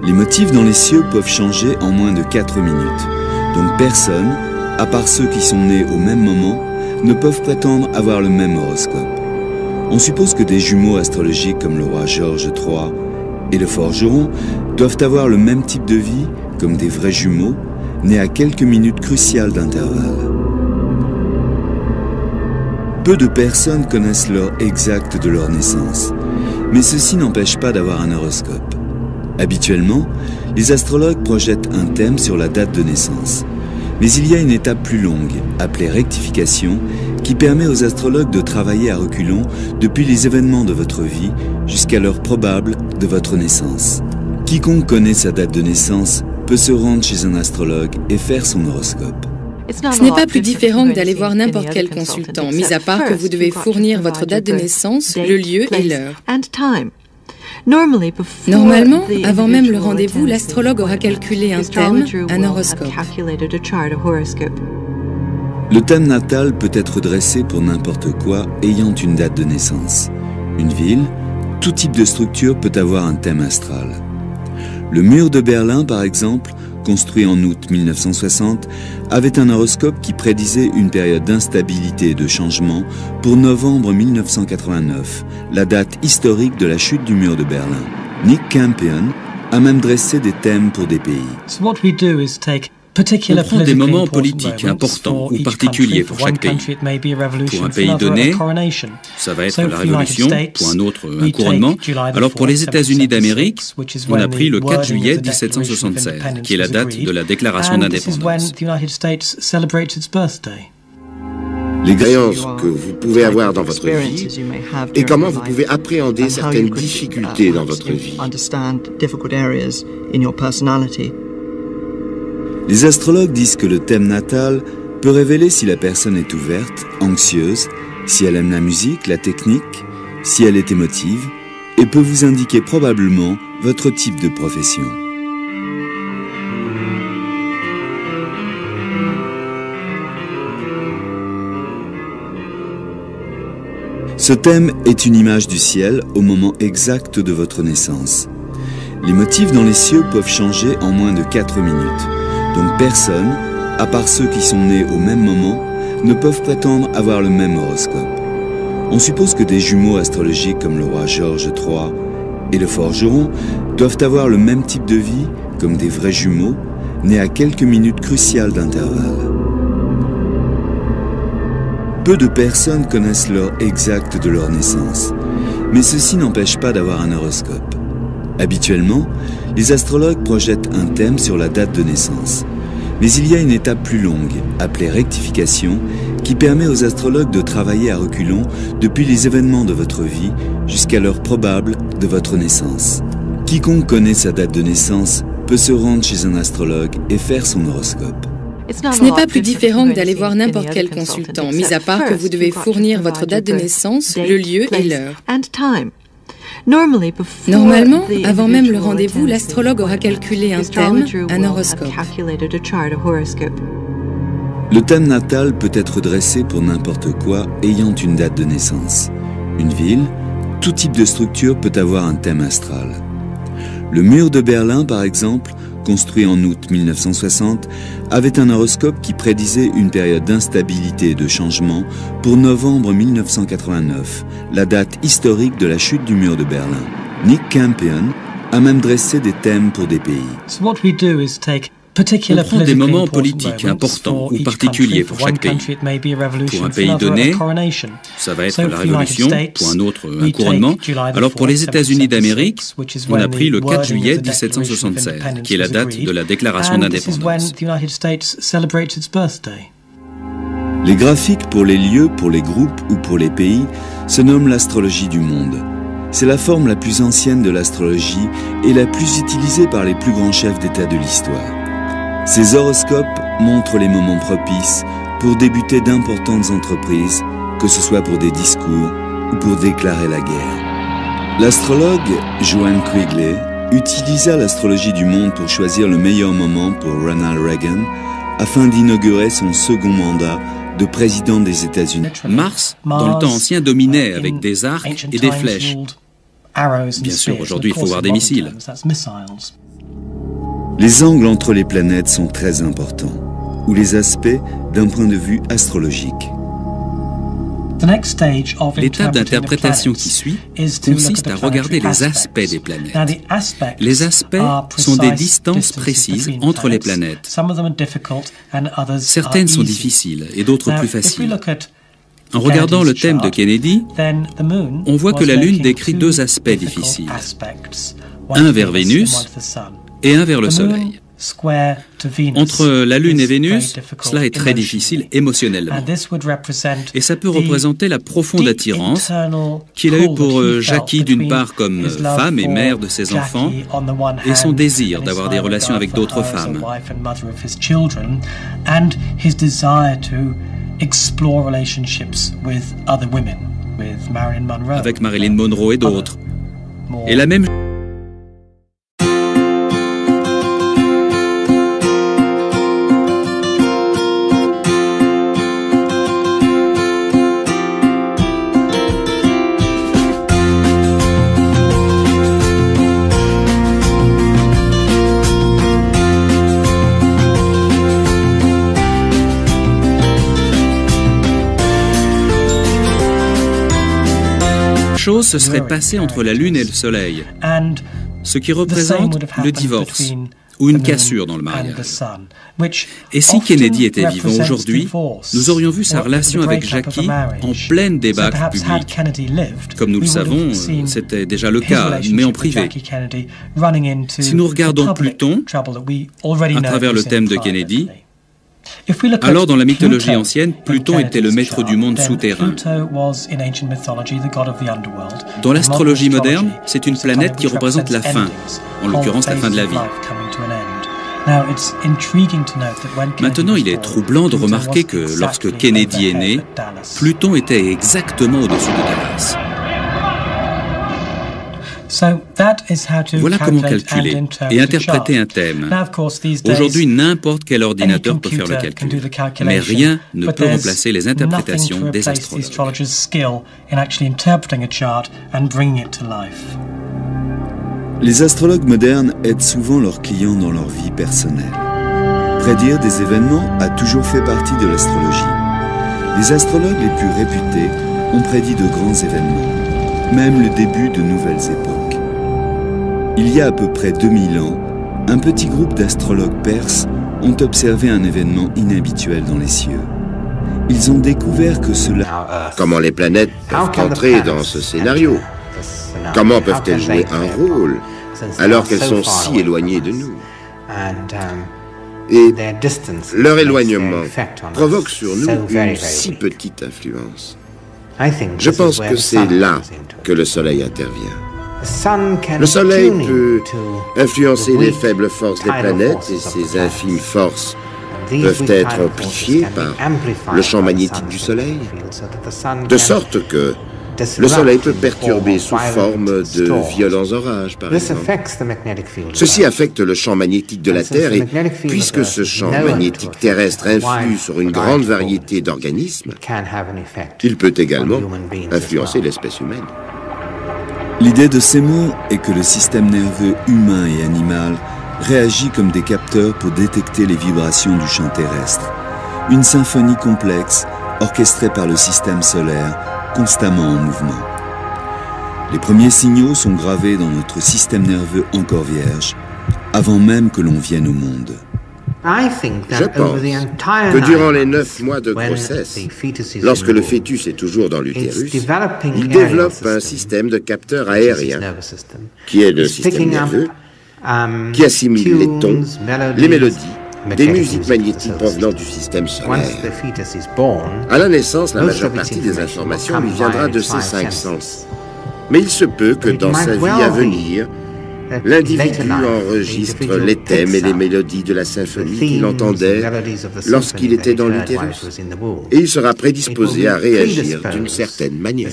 Les motifs dans les cieux peuvent changer en moins de 4 minutes. Donc personne, à part ceux qui sont nés au même moment, ne peuvent prétendre avoir le même horoscope. On suppose que des jumeaux astrologiques comme le roi George III et le forgeron doivent avoir le même type de vie comme des vrais jumeaux, nés à quelques minutes cruciales d'intervalle. Peu de personnes connaissent l'heure exacte de leur naissance, mais ceci n'empêche pas d'avoir un horoscope. Habituellement, les astrologues projettent un thème sur la date de naissance. Mais il y a une étape plus longue, appelée rectification, qui permet aux astrologues de travailler à reculons depuis les événements de votre vie jusqu'à l'heure probable de votre naissance. Quiconque connaît sa date de naissance peut se rendre chez un astrologue et faire son horoscope. Ce n'est pas plus différent que d'aller voir n'importe quel consultant, mis à part que vous devez fournir votre date de naissance, le lieu et l'heure. Normalement, avant même le rendez-vous, l'astrologue aura calculé un thème, un horoscope. Le thème natal peut être dressé pour n'importe quoi ayant une date de naissance. Une ville, tout type de structure peut avoir un thème astral. Le mur de Berlin, par exemple, construit en août 1960, avait un horoscope qui prédisait une période d'instabilité et de changement pour novembre 1989, la date historique de la chute du mur de Berlin. Nick Campion a même dressé des thèmes pour des pays. On prend des moments politiques importants ou particuliers pour chaque pays. Pour un pays donné, ça va être la Révolution, pour un autre, un couronnement. Alors pour les États-Unis d'Amérique, on a pris le 4 juillet 1776, qui est la date de la déclaration d'indépendance. L'expérience que vous pouvez avoir dans votre vie et comment vous pouvez appréhender certaines difficultés dans votre vie. Les astrologues disent que le thème natal peut révéler si la personne est ouverte, anxieuse, si elle aime la musique, la technique, si elle est émotive, et peut vous indiquer probablement votre type de profession. Ce thème est une image du ciel au moment exact de votre naissance. Les motifs dans les cieux peuvent changer en moins de 4 minutes. Donc personne, à part ceux qui sont nés au même moment, ne peuvent prétendre avoir le même horoscope. On suppose que des jumeaux astrologiques comme le roi George III et le forgeron doivent avoir le même type de vie comme des vrais jumeaux, nés à quelques minutes cruciales d'intervalle. Peu de personnes connaissent l'heure exacte de leur naissance, mais ceci n'empêche pas d'avoir un horoscope. Habituellement, les astrologues projettent un thème sur la date de naissance. Mais il y a une étape plus longue, appelée rectification, qui permet aux astrologues de travailler à reculons depuis les événements de votre vie jusqu'à l'heure probable de votre naissance. Quiconque connaît sa date de naissance peut se rendre chez un astrologue et faire son horoscope. Ce n'est pas plus différent que d'aller voir n'importe quel consultant, mis à part que vous devez fournir votre date de naissance, le lieu et l'heure. Normalement, avant même le rendez-vous, l'astrologue aura calculé un thème, un horoscope. Le thème natal peut être dressé pour n'importe quoi ayant une date de naissance. Une ville, tout type de structure peut avoir un thème astral. Le mur de Berlin, par exemple, construit en août 1960, avait un horoscope qui prédisait une période d'instabilité et de changement pour novembre 1989, la date historique de la chute du mur de Berlin. Nick Campion a même dressé des thèmes pour des pays. On prend des moments politiques importants ou particuliers pour chaque pays. Pour un pays donné, ça va être la Révolution, pour un autre, un couronnement. Alors pour les États-Unis d'Amérique, on a pris le 4 juillet 1776, qui est la date de la déclaration d'indépendance. Les graphiques pour les lieux, pour les groupes ou pour les pays se nomment l'astrologie du monde. C'est la forme la plus ancienne de l'astrologie et la plus utilisée par les plus grands chefs d'État de l'histoire. Ces horoscopes montrent les moments propices pour débuter d'importantes entreprises, que ce soit pour des discours ou pour déclarer la guerre. L'astrologue Joan Quigley utilisa l'astrologie du monde pour choisir le meilleur moment pour Ronald Reagan afin d'inaugurer son second mandat de président des États-Unis. Mars, dans le temps ancien, dominait avec des arcs et des flèches. Bien sûr, aujourd'hui, il faut voir des missiles. Les angles entre les planètes sont très importants, ou les aspects d'un point de vue astrologique. L'étape d'interprétation qui suit consiste à regarder les aspects des planètes. Les aspects sont des distances précises entre les planètes. Certaines sont difficiles et d'autres plus faciles. En regardant le thème de Kennedy, on voit que la Lune décrit deux aspects difficiles. Un vers Vénus et un vers le Soleil. Entre la Lune et Vénus, cela est très difficile émotionnellement. Et ça peut représenter la profonde attirance qu'il a eue pour Jackie d'une part comme femme et mère de ses enfants, et son désir d'avoir des relations avec d'autres femmes. Avec Marilyn Monroe et d'autres. Et la même chose se serait passée entre la Lune et le Soleil, ce qui représente le divorce, ou une cassure dans le mariage. Et si Kennedy était vivant aujourd'hui, nous aurions vu sa relation avec Jackie en pleine débâcle publique. Comme nous le savons, c'était déjà le cas, mais en privé. Si nous regardons Pluton, à travers le thème de Kennedy, alors dans la mythologie ancienne, Pluton était le maître du monde souterrain. Dans l'astrologie moderne, c'est une planète qui représente la fin, en l'occurrence la fin de la vie. Maintenant, il est troublant de remarquer que lorsque Kennedy est né, Pluton était exactement au-dessus de Dallas. Voilà comment calculer et interpréter un thème. Aujourd'hui, n'importe quel ordinateur peut faire le calcul, mais rien ne peut remplacer les interprétations des astrologues. Les astrologues modernes aident souvent leurs clients dans leur vie personnelle. Prédire des événements a toujours fait partie de l'astrologie. Les astrologues les plus réputés ont prédit de grands événements, même le début de nouvelles époques. Il y a à peu près 2000 ans, un petit groupe d'astrologues perses ont observé un événement inhabituel dans les cieux. Ils ont découvert que cela... Comment les planètes peuvent entrer dans ce scénario? Comment peuvent-elles jouer un rôle alors qu'elles sont si éloignées de nous? Et leur éloignement provoque sur nous une si petite influence. Je pense que c'est là que le Soleil intervient. Le Soleil peut influencer les faibles forces des planètes et ces infimes forces peuvent être amplifiées par le champ magnétique du Soleil, de sorte que le Soleil peut perturber sous forme de violents orages, par exemple. Ceci affecte le champ magnétique de la Terre et puisque ce champ magnétique terrestre influe sur une grande variété d'organismes, il peut également influencer l'espèce humaine. L'idée de ces mots est que le système nerveux humain et animal réagit comme des capteurs pour détecter les vibrations du champ terrestre. Une symphonie complexe, orchestrée par le système solaire, constamment en mouvement. Les premiers signaux sont gravés dans notre système nerveux encore vierge, avant même que l'on vienne au monde. Je pense que durant les 9 mois de grossesse, lorsque le fœtus est toujours dans l'utérus, il développe un système de capteurs aériens, qui est le système nerveux, qui assimile les tons, les mélodies, des musiques magnétiques provenant du système solaire. À la naissance, la majeure partie des informations lui viendra de ses 5 sens. Mais il se peut que dans sa vie à venir, l'individu enregistre les thèmes et les mélodies de la symphonie qu'il entendait lorsqu'il était dans l'utérus. Et il sera prédisposé à réagir d'une certaine manière.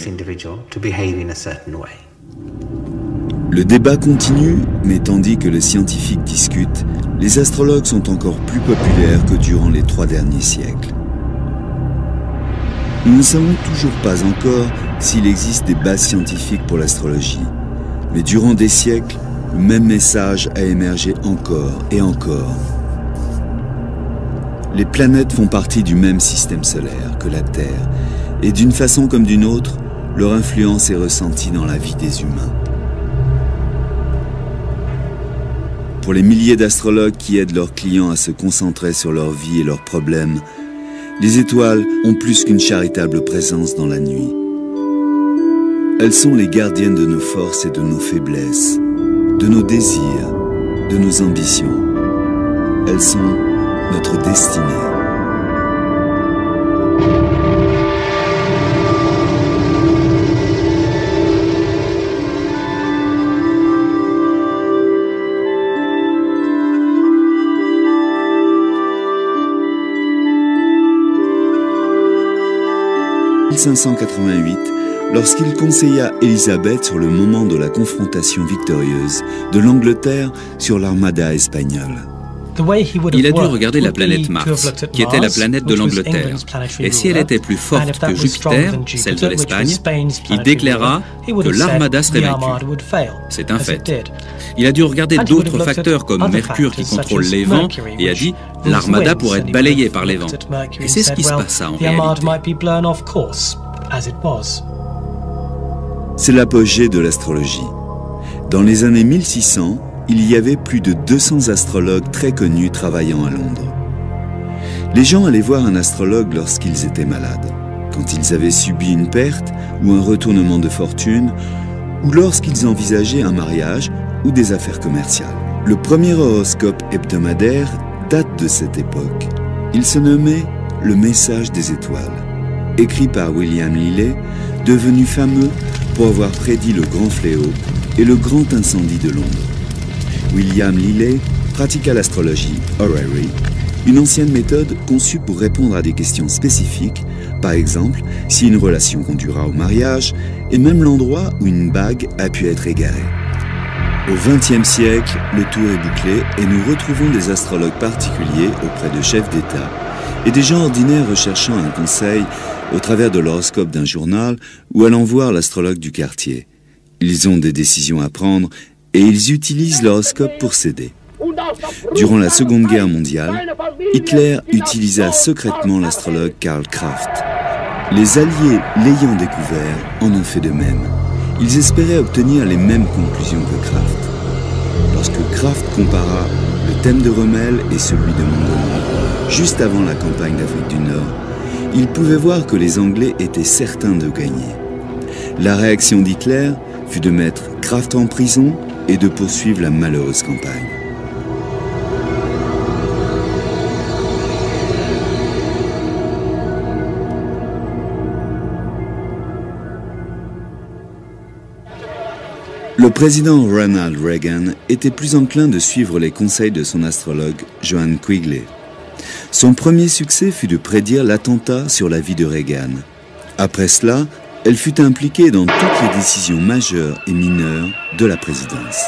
Le débat continue, mais tandis que les scientifiques discutent, les astrologues sont encore plus populaires que durant les 3 derniers siècles. Nous ne savons toujours pas encore s'il existe des bases scientifiques pour l'astrologie, mais durant des siècles, le même message a émergé encore et encore. Les planètes font partie du même système solaire que la Terre, et d'une façon comme d'une autre, leur influence est ressentie dans la vie des humains. Pour les milliers d'astrologues qui aident leurs clients à se concentrer sur leur vie et leurs problèmes, les étoiles ont plus qu'une charitable présence dans la nuit. Elles sont les gardiennes de nos forces et de nos faiblesses, de nos désirs, de nos ambitions. Elles sont notre destinée. En 1588, lorsqu'il conseilla Élisabeth sur le moment de la confrontation victorieuse de l'Angleterre sur l'armada espagnole. Il a dû regarder la planète Mars, qui était la planète de l'Angleterre. Et si elle était plus forte que Jupiter, celle de l'Espagne, il déclara que l'armada serait vaincue. C'est un fait. Il a dû regarder d'autres facteurs comme Mercure qui contrôle les vents et a dit « l'armada pourrait être balayée par les vents ». Et c'est ce qui se passa en réalité. C'est l'apogée de l'astrologie. Dans les années 1600, il y avait plus de 200 astrologues très connus travaillant à Londres. Les gens allaient voir un astrologue lorsqu'ils étaient malades, quand ils avaient subi une perte ou un retournement de fortune, ou lorsqu'ils envisageaient un mariage ou des affaires commerciales. Le premier horoscope hebdomadaire date de cette époque. Il se nommait « Le message des étoiles », écrit par William Lilly, devenu fameux pour avoir prédit le grand fléau et le grand incendie de Londres. William Lilly pratiqua l'astrologie horary, une ancienne méthode conçue pour répondre à des questions spécifiques, par exemple si une relation conduira au mariage et même l'endroit où une bague a pu être égarée. Au XXe siècle, le tour est bouclé et nous retrouvons des astrologues particuliers auprès de chefs d'État et des gens ordinaires recherchant un conseil au travers de l'horoscope d'un journal ou allant voir l'astrologue du quartier. Ils ont des décisions à prendre et ils utilisent l'horoscope pour s'aider. Durant la Seconde Guerre mondiale, Hitler utilisa secrètement l'astrologue Karl Kraft. Les Alliés, l'ayant découvert, en ont fait de même. Ils espéraient obtenir les mêmes conclusions que Kraft. Lorsque Kraft compara le thème de Rommel et celui de Montgomery, juste avant la campagne d'Afrique du Nord, il pouvait voir que les Anglais étaient certains de gagner. La réaction d'Hitler fut de mettre Kraft en prison et de poursuivre la malheureuse campagne. Le président Ronald Reagan était plus enclin de suivre les conseils de son astrologue Joanne Quigley. Son premier succès fut de prédire l'attentat sur la vie de Reagan. Après cela, elle fut impliquée dans toutes les décisions majeures et mineures de la présidence.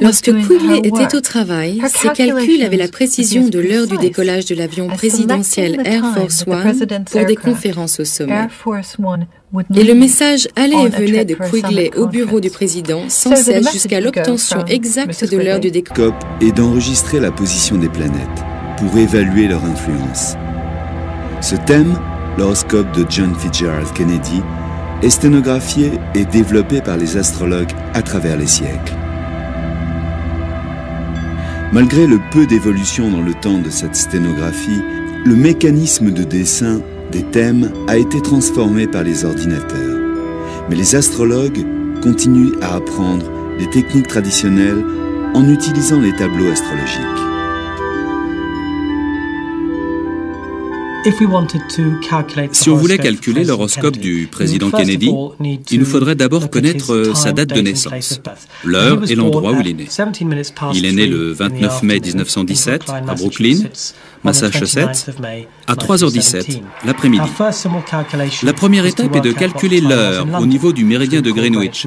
Lorsque Quigley était au travail, ses calculs avaient la précision de l'heure du décollage de l'avion présidentiel Air Force One pour des conférences au sommet. Et le message allait et venait de Quigley au bureau du président sans cesse jusqu'à l'obtention exacte de l'heure du décollage. Et d'enregistrer la position des planètes pour évaluer leur influence. Ce thème, l'horoscope de John Fitzgerald Kennedy, est sténographié et développé par les astrologues à travers les siècles. Malgré le peu d'évolution dans le temps de cette sténographie, le mécanisme de dessin des thèmes a été transformé par les ordinateurs. Mais les astrologues continuent à apprendre les techniques traditionnelles en utilisant les tableaux astrologiques. Si on voulait calculer l'horoscope du président Kennedy, il nous faudrait d'abord connaître sa date de naissance, l'heure et l'endroit où il est né. Il est né le 29 mai 1917 à Brooklyn, Massachusetts, à 3h17 l'après-midi. La première étape est de calculer l'heure au niveau du méridien de Greenwich.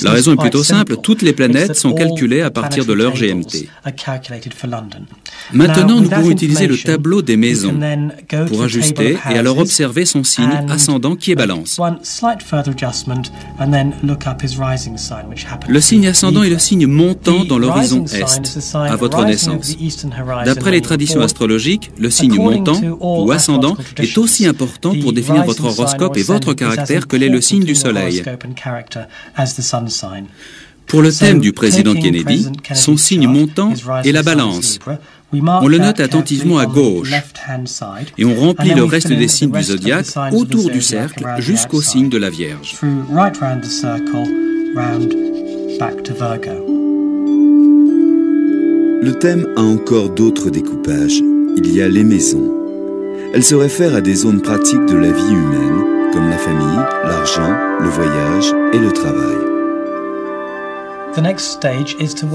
La raison est plutôt simple, toutes les planètes sont calculées à partir de l'heure GMT. Maintenant, nous pouvons utiliser le tableau des maisons pour ajuster et alors observer son signe ascendant qui est Balance. Le signe ascendant est le signe montant dans l'horizon Est, à votre naissance. D'après les traditions astrologiques, le signe montant ou ascendant est aussi important pour définir votre horoscope et votre caractère que l'est le signe du Soleil. Pour le thème du président Kennedy, son signe montant est la Balance. On le note attentivement à gauche et on remplit le reste des signes du zodiaque autour du cercle jusqu'au signe de la Vierge. Le thème a encore d'autres découpages. Il y a les maisons. Elles se réfèrent à des zones pratiques de la vie humaine, comme la famille, l'argent, le voyage et le travail.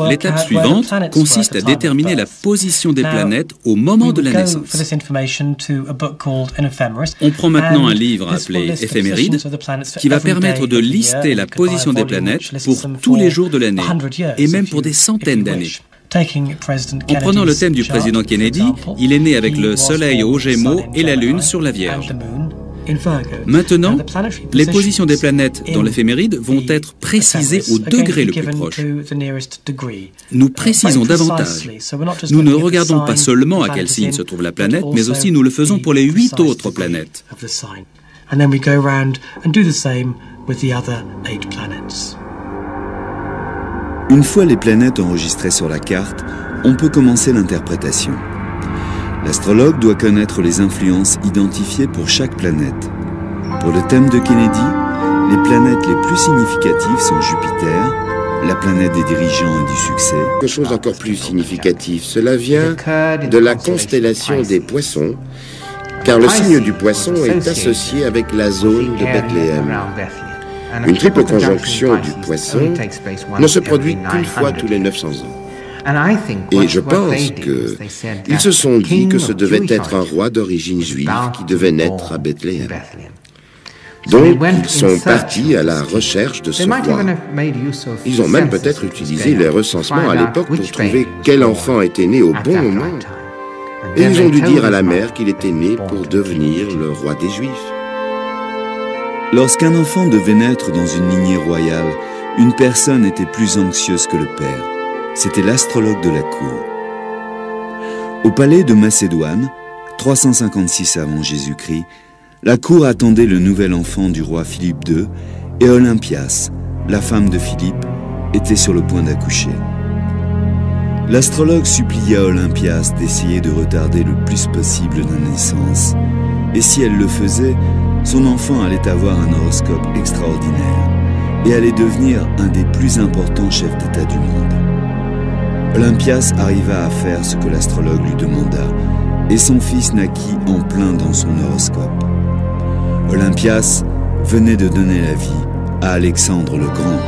L'étape suivante consiste à déterminer la position des planètes au moment de la naissance. On prend maintenant un livre appelé Éphéméride qui va permettre de lister la position des planètes pour tous les jours de l'année et même pour des centaines d'années. En prenant le thème du président Kennedy, il est né avec le Soleil aux Gémeaux et la Lune sur la Vierge. Maintenant, les positions des planètes dans l'éphéméride vont être précisées au degré le plus proche. Nous précisons davantage. Nous ne regardons pas seulement à quel signe se trouve la planète, mais aussi nous le faisons pour les 8 autres planètes. Une fois les planètes enregistrées sur la carte, on peut commencer l'interprétation. L'astrologue doit connaître les influences identifiées pour chaque planète. Pour le thème de Kennedy, les planètes les plus significatives sont Jupiter, la planète des dirigeants et du succès. Quelque chose d'encore plus significatif, cela vient de la constellation des Poissons, car le signe du Poisson est associé avec la zone de Bethléem. Une triple conjonction du Poisson ne se produit qu'une fois tous les 900 ans. Et je pense qu'ils se sont dit que ce devait être un roi d'origine juive qui devait naître à Bethléem. Donc, ils sont partis à la recherche de ce roi. Ils ont même peut-être utilisé les recensements à l'époque pour trouver quel enfant était né au bon moment. Et ils ont dû dire à la mère qu'il était né pour devenir le roi des Juifs. Lorsqu'un enfant devait naître dans une lignée royale, une personne était plus anxieuse que le père. C'était l'astrologue de la cour. Au palais de Macédoine, 356 avant Jésus-Christ, la cour attendait le nouvel enfant du roi Philippe II et Olympias, la femme de Philippe, était sur le point d'accoucher. L'astrologue supplia Olympias d'essayer de retarder le plus possible la naissance, et si elle le faisait, son enfant allait avoir un horoscope extraordinaire et allait devenir un des plus importants chefs d'État du monde. Olympias arriva à faire ce que l'astrologue lui demanda, et son fils naquit en plein dans son horoscope. Olympias venait de donner la vie à Alexandre le Grand.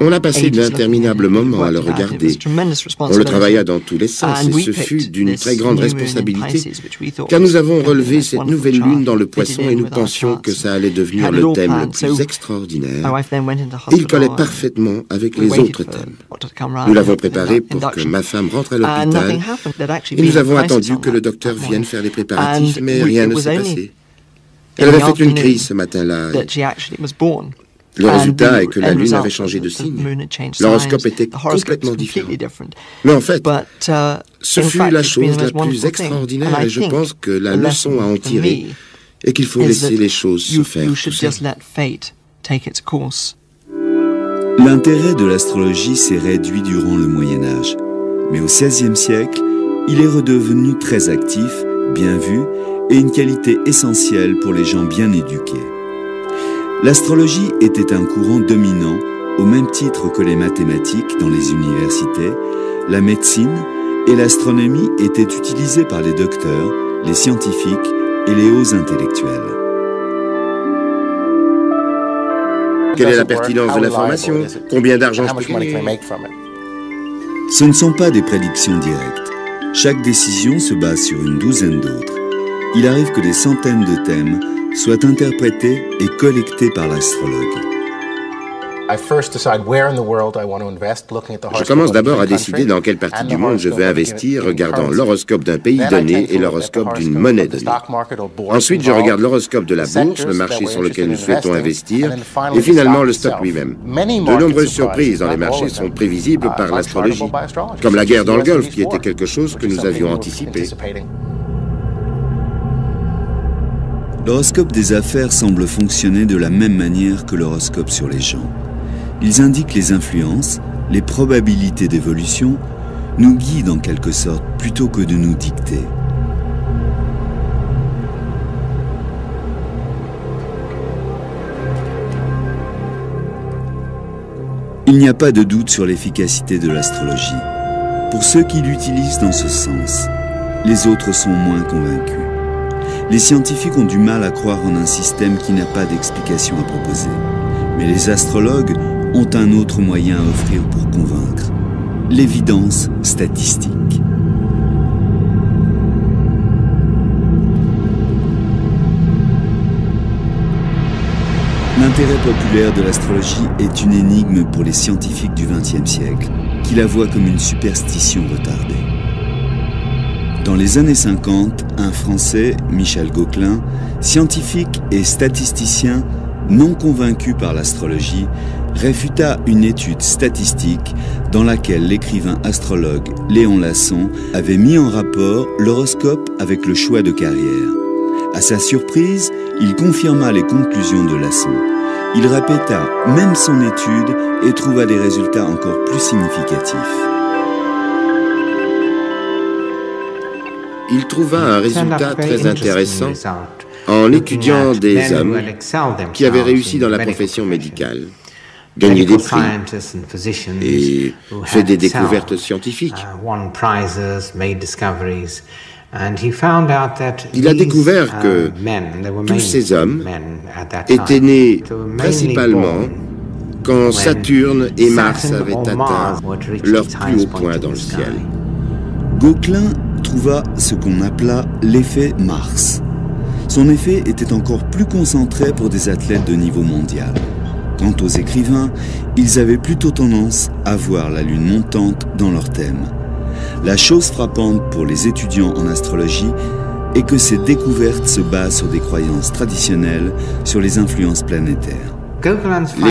On a passé d'interminables moments à le regarder. On le travailla dans tous les sens et ce fut d'une très grande responsabilité, car nous avons relevé cette nouvelle lune dans le Poisson et nous pensions que ça allait devenir le thème le plus extraordinaire. Et il collait parfaitement avec les autres thèmes. Nous l'avons préparé pour que ma femme rentre à l'hôpital et nous avons attendu que le docteur vienne faire les préparatifs, mais rien ne s'est passé. Elle avait fait une crise ce matin-là. Le résultat est que la Lune avait changé de signe. L'horoscope était complètement différent. Mais en fait, ce fut la chose la plus extraordinaire et je pense que la leçon à en tirer est qu'il faut laisser les choses se faire tout seul. L'intérêt de l'astrologie s'est réduit durant le Moyen-Âge, mais au XVIe siècle, il est redevenu très actif, bien vu et une qualité essentielle pour les gens bien éduqués. L'astrologie était un courant dominant au même titre que les mathématiques dans les universités, la médecine et l'astronomie étaient utilisées par les docteurs, les scientifiques et les hauts intellectuels. Quelle est la pertinence de l'information? Combien d'argent je peux gagner? Ce ne sont pas des prédictions directes. Chaque décision se base sur une douzaine d'autres. Il arrive que des centaines de thèmes soient interprétés et collectés par l'astrologue. Je commence d'abord à décider dans quelle partie du monde je veux investir, regardant l'horoscope d'un pays donné et l'horoscope d'une monnaie donnée. Ensuite, je regarde l'horoscope de la bourse, le marché sur lequel nous souhaitons investir, et finalement le stock lui-même. De nombreuses surprises dans les marchés sont prévisibles par l'astrologie, comme la guerre dans le Golfe, qui était quelque chose que nous avions anticipé. L'horoscope des affaires semble fonctionner de la même manière que l'horoscope sur les gens. Ils indiquent les influences, les probabilités d'évolution, nous guident en quelque sorte plutôt que de nous dicter. Il n'y a pas de doute sur l'efficacité de l'astrologie. Pour ceux qui l'utilisent dans ce sens, les autres sont moins convaincus. Les scientifiques ont du mal à croire en un système qui n'a pas d'explication à proposer. Mais les astrologues ont un autre moyen à offrir pour convaincre. L'évidence statistique. L'intérêt populaire de l'astrologie est une énigme pour les scientifiques du XXe siècle, qui la voient comme une superstition retardée. Dans les années 50, un Français, Michel Gauquelin, scientifique et statisticien non convaincu par l'astrologie, réfuta une étude statistique dans laquelle l'écrivain astrologue Léon Lasson avait mis en rapport l'horoscope avec le choix de carrière. À sa surprise, il confirma les conclusions de Lasson. Il répéta même son étude et trouva des résultats encore plus significatifs. Il trouva un résultat très intéressant en étudiant des hommes qui avaient réussi dans la profession médicale, gagné des prix et fait des découvertes scientifiques. Il a découvert que tous ces hommes étaient nés principalement quand Saturne et Mars avaient atteint leur plus haut point dans le ciel. Gauquelin trouva ce qu'on appela l'effet Mars. Son effet était encore plus concentré pour des athlètes de niveau mondial. Quant aux écrivains, ils avaient plutôt tendance à voir la lune montante dans leur thème. La chose frappante pour les étudiants en astrologie est que ces découvertes se basent sur des croyances traditionnelles sur les influences planétaires.